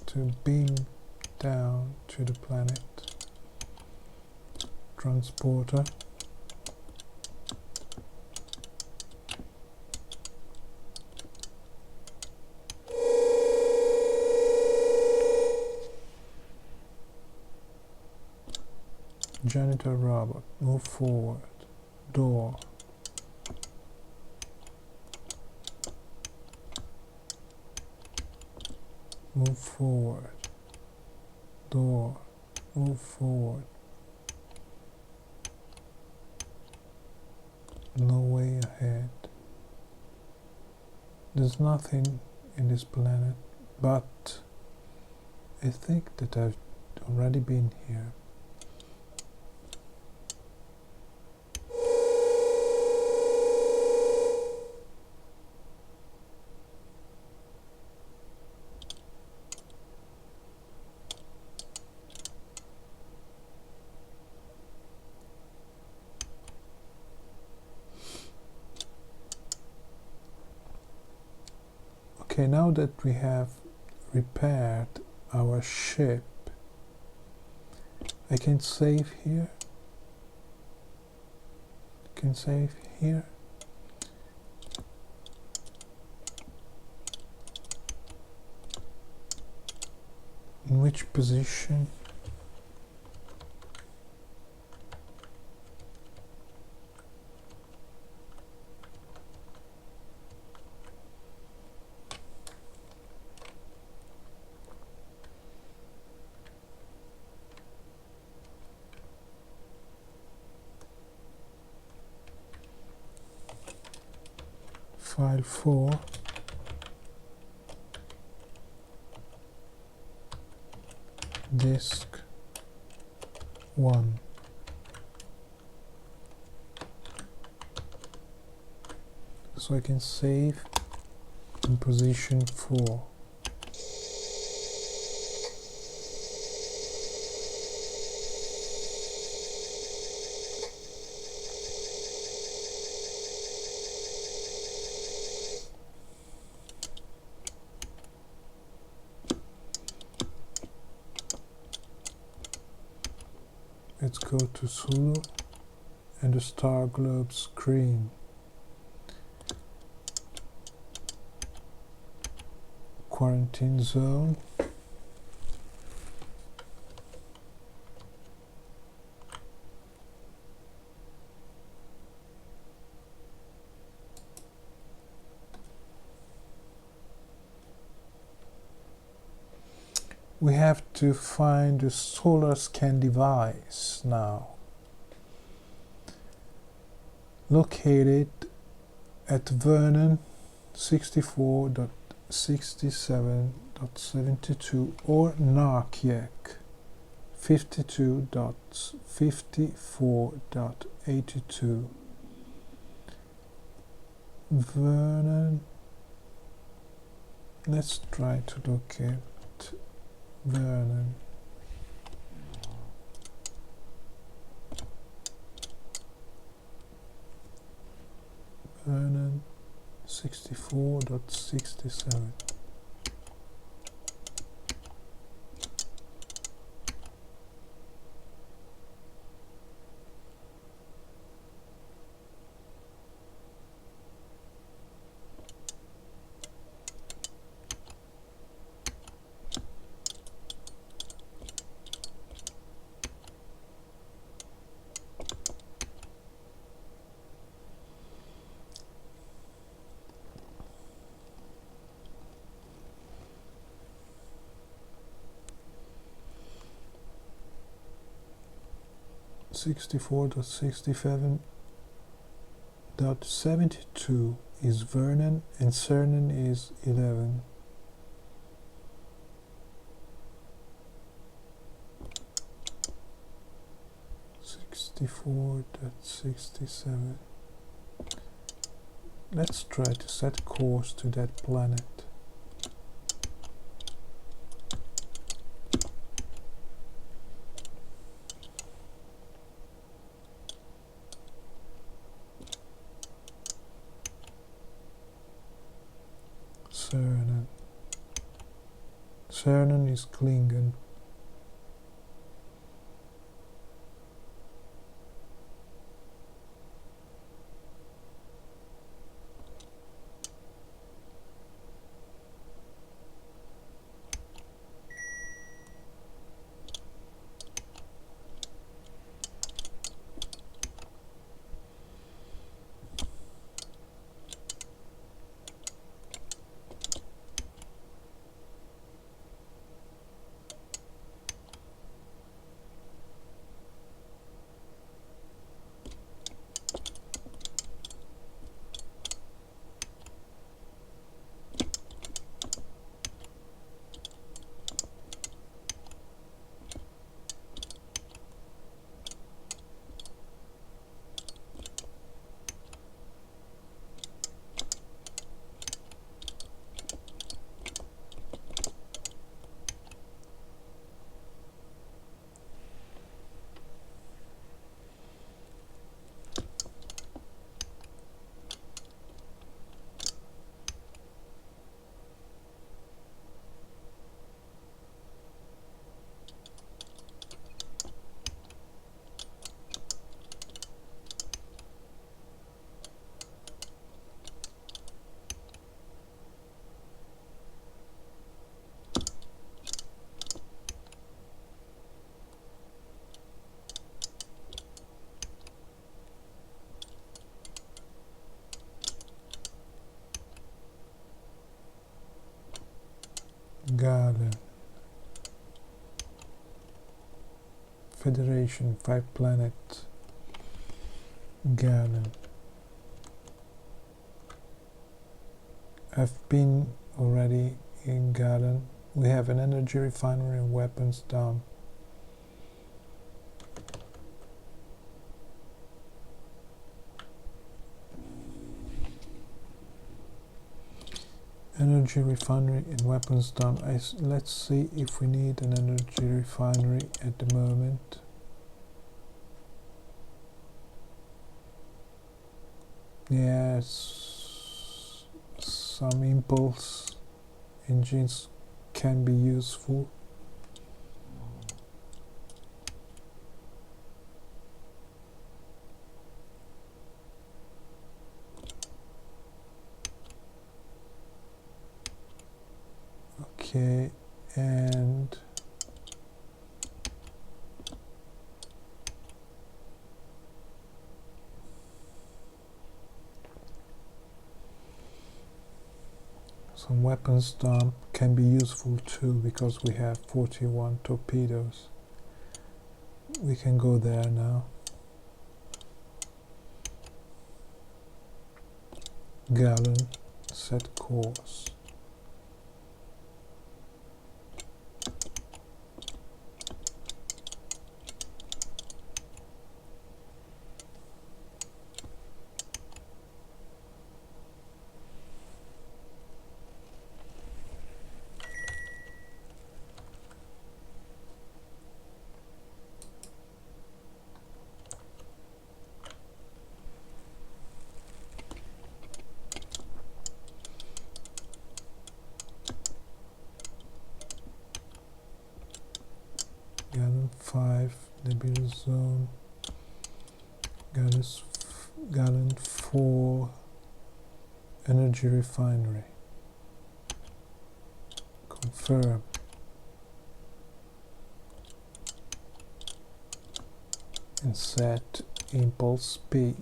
to beam down to the planet. Transporter. Janitor robot, move forward. Door. Move forward. Door. Move forward. No way ahead. There's nothing in this planet, but I think that I've already been here. Okay, now that we have repaired our ship, I can save here. Can save here. In which position? File 4, disk 1. So I can save in position 4. Let's go to Sulu and the star globe screen. Quarantine zone. We have to find the solar scan device now. Located at Vernon 64.67.72 or Narkiak 52.54.82. Vernon. Let's try to locate Vernon. Vernon 64.67. .72 is Vernon and Cernan is 11. 64.67. Let's try to set course to that planet. Cernan is Klingon. Garden. Federation, 5 planets. Garden. I've been already in Garden. We have an energy refinery and weapons dump. Energy refinery and weapons dump. Let's see if we need an energy refinery at the moment. Yes, some impulse engines can be useful. Okay, and some weapons dump can be useful too, because we have 41 torpedoes. We can go there now. Gallon, set course. Gallon 5, nebulous zone. Gallon 4, energy refinery. Confirm. And set impulse speed.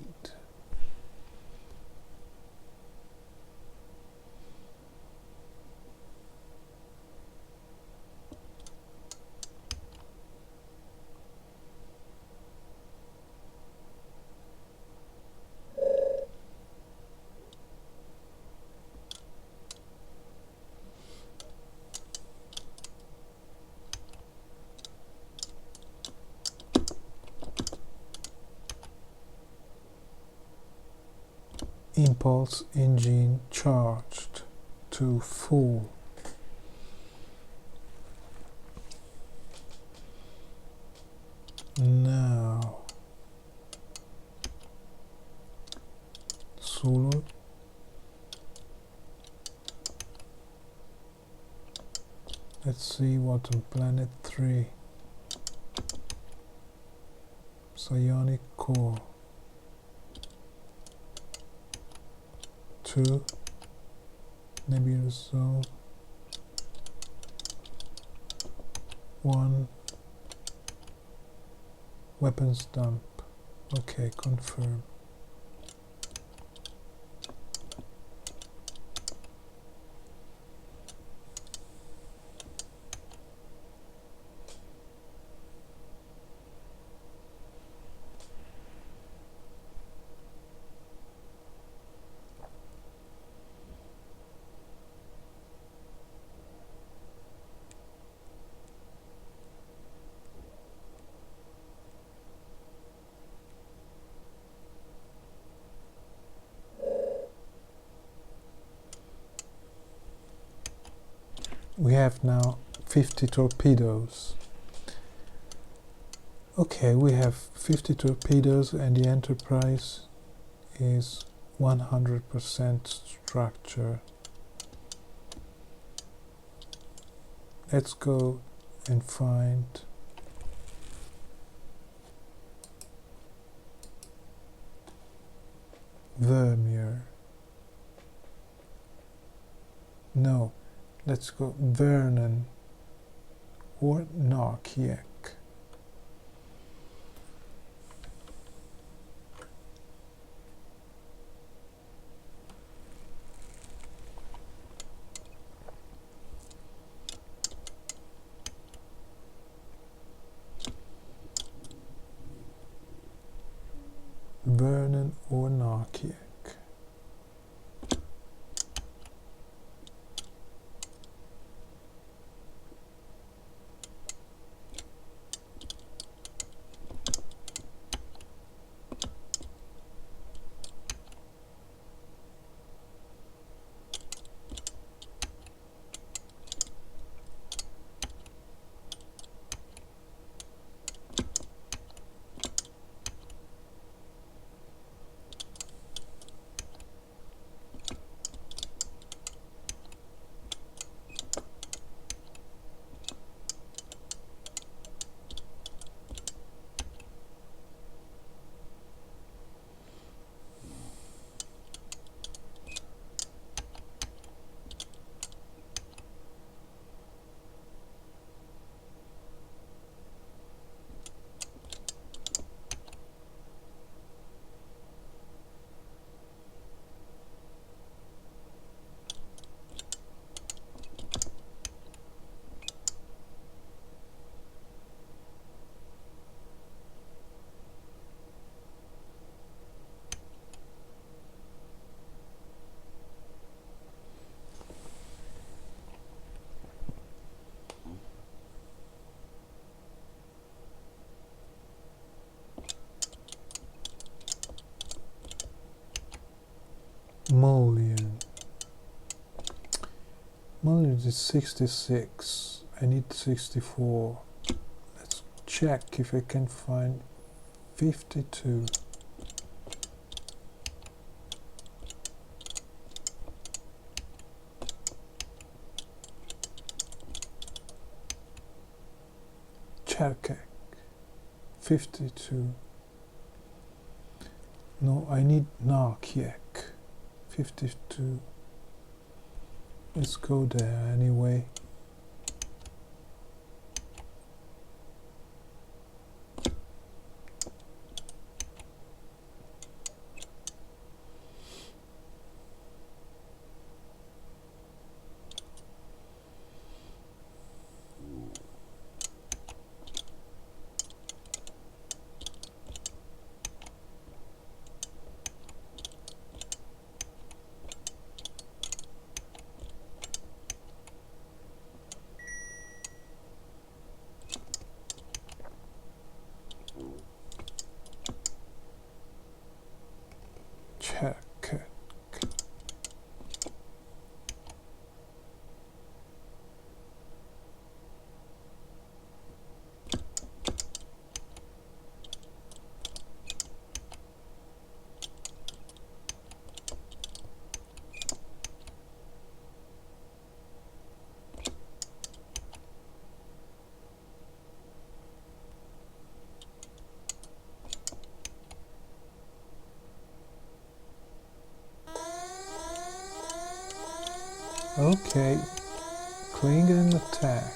impulse engine charged to full. Now Sulu, let's see what on planet 3. Psionic core 2, nebulous zone 1, weapons dump. Okay, confirm. We have now 50 torpedoes. Okay, we have 50 torpedoes and the Enterprise is 100% structure. Let's go and find Vermeer. No, let's go Vernon or Narkiek. Vernon or Narkiek. Mullion. Mullion is 66. I need 64. Let's check if I can find 52. Cherkek. 52. No, I need Narkiek. 52. Let's go there anyway. Okay, Klingon Attack.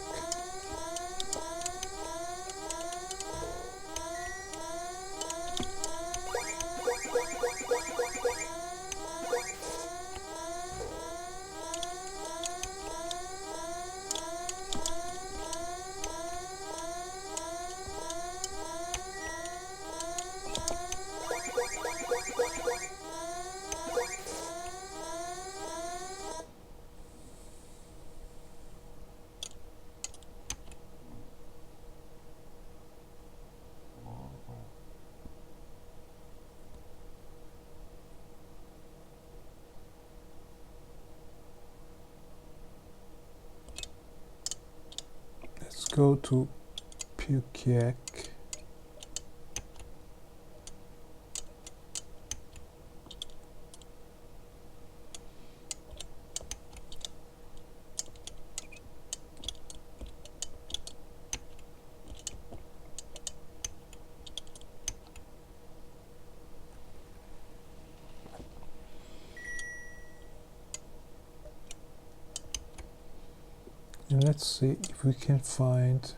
Let's go to Psionic. And let's see if we can find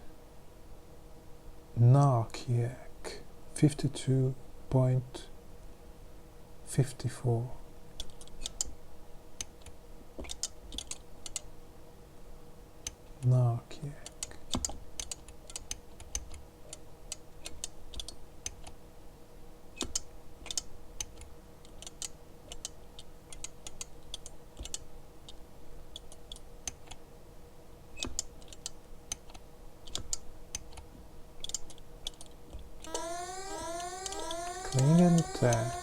Narkiak 52.54. Narkiak. Klingon Attack.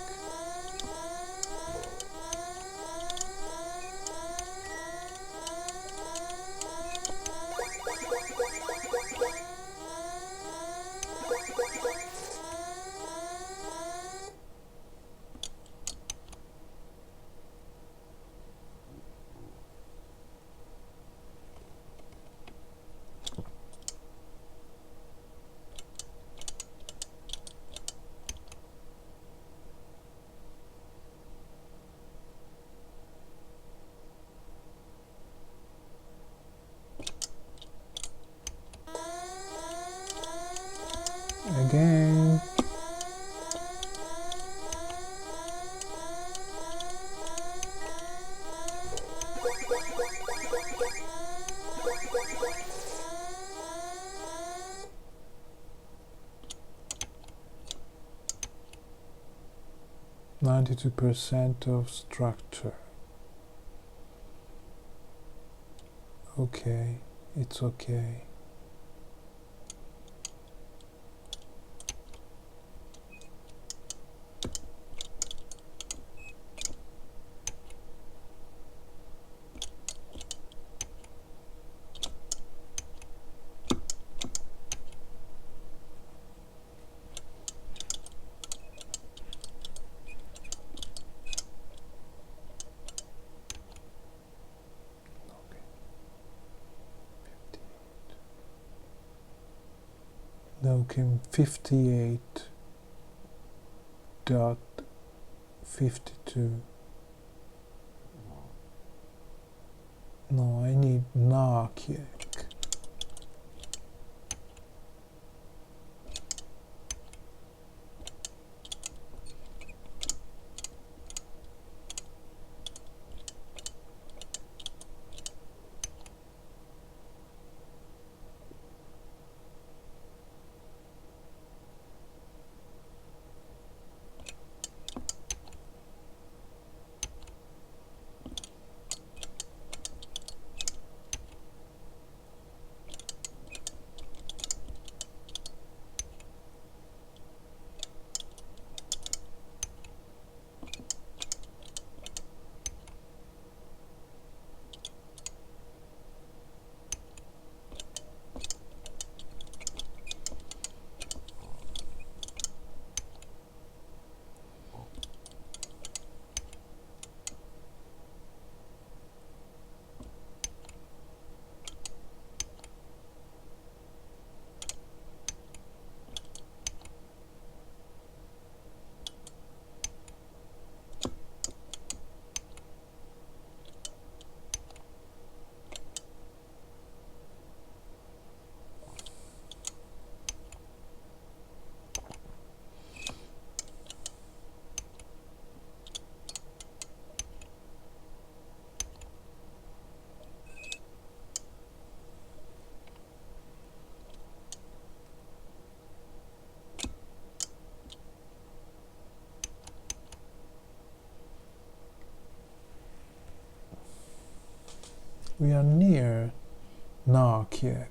Again. %92 of structure. Okay, it's okay. Now came 58.52. No, I need Narkiak. We are near Narkiek.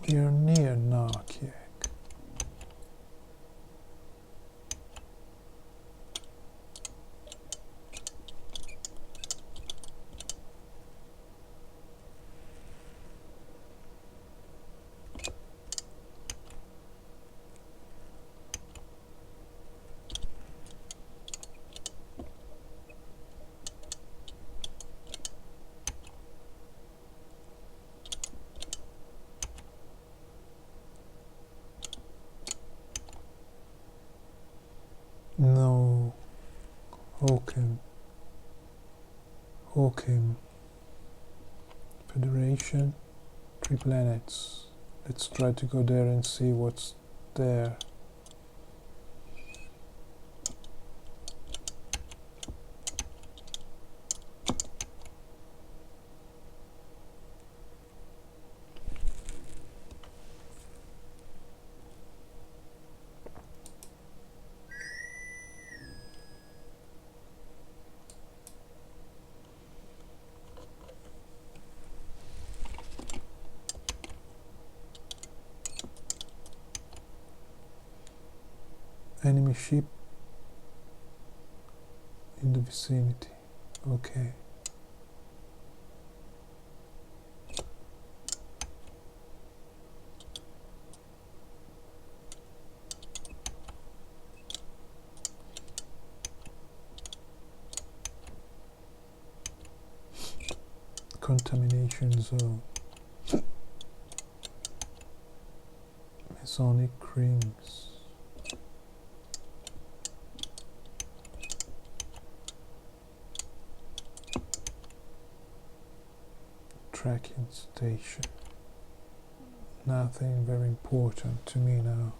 We are near Narkiek. No, Hokim. Federation, 3 planets. Let's try to go there and see what's there. Enemy ship in the vicinity. Okay. Contamination zone. Psionic rings. Tracking station. Nothing very important to me now.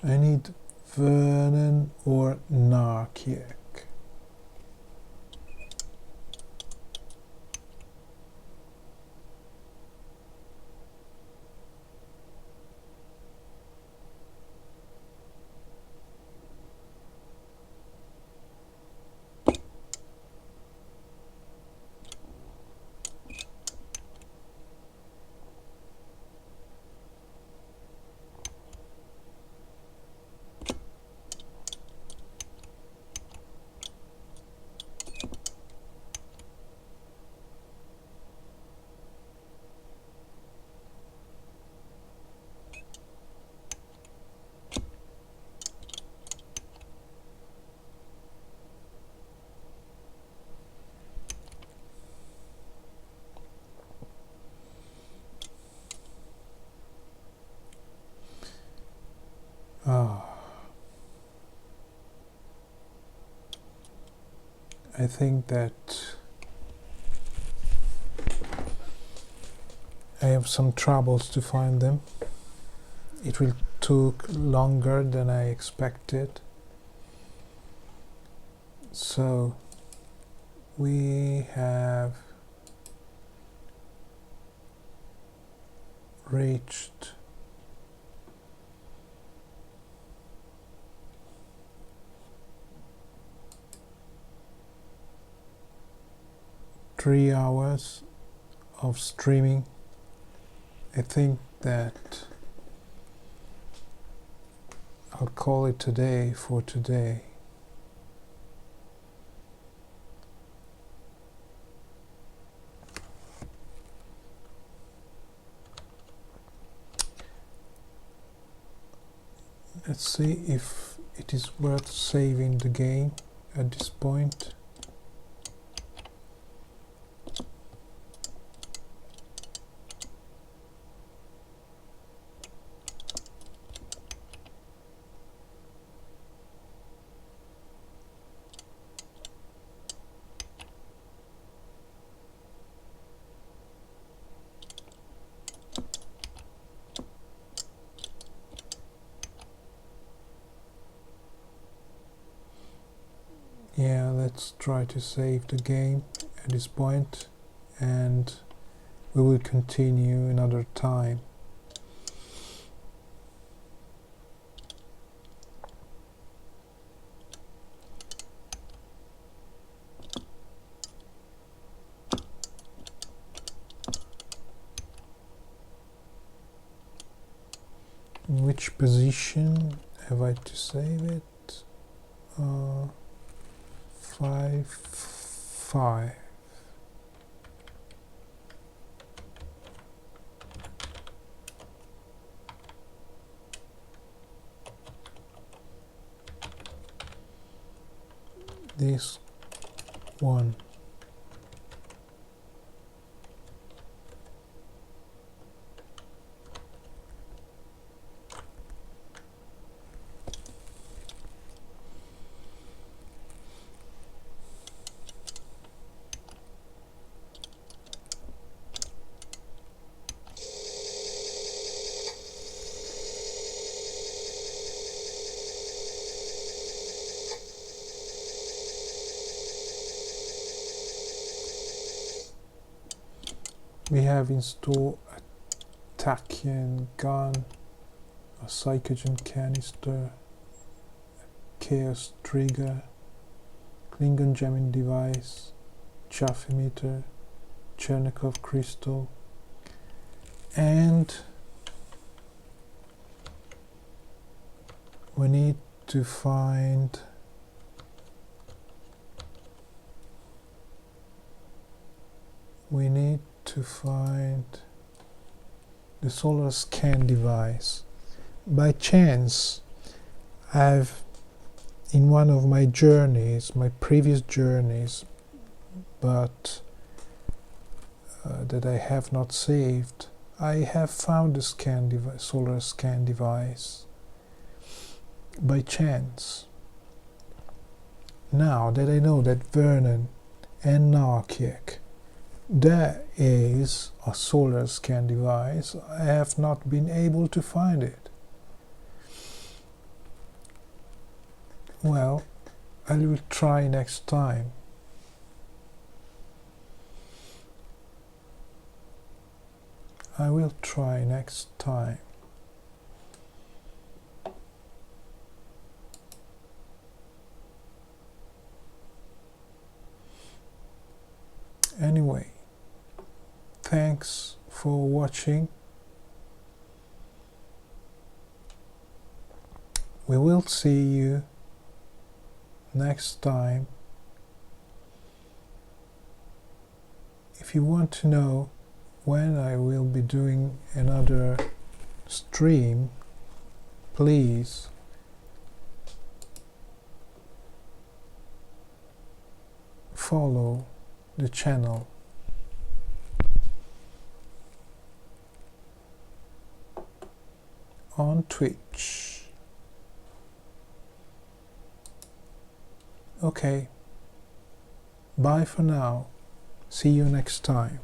I need Vernon or Narkiek. I think that I have some troubles to find them. It will take longer than I expected. So we have reached three hours of streaming. I think that I'll call it today for today. Let's see if it is worth saving the game at this point. Yeah, let's try to save the game at this point, and we will continue another time. In which position have I to save it? 5. This one. We have installed a Tachyon gun, a Psychogen canister, a Chaos trigger, Klingon jamming device, chaff emitter, Chernikov crystal, and we need to find the solar scan device. By chance, I've in one of my journeys, my previous journeys, but that I have not saved, I have found the solar scan device by chance. Now that I know that Vernon and Narkiek, there is a solar scan device, I have not been able to find it. Well, I will try next time. I will try next time. Anyway, thanks for watching. We will see you next time. If you want to know when I will be doing another stream, please follow the channel. On Twitch. Okay, bye for now. See you next time.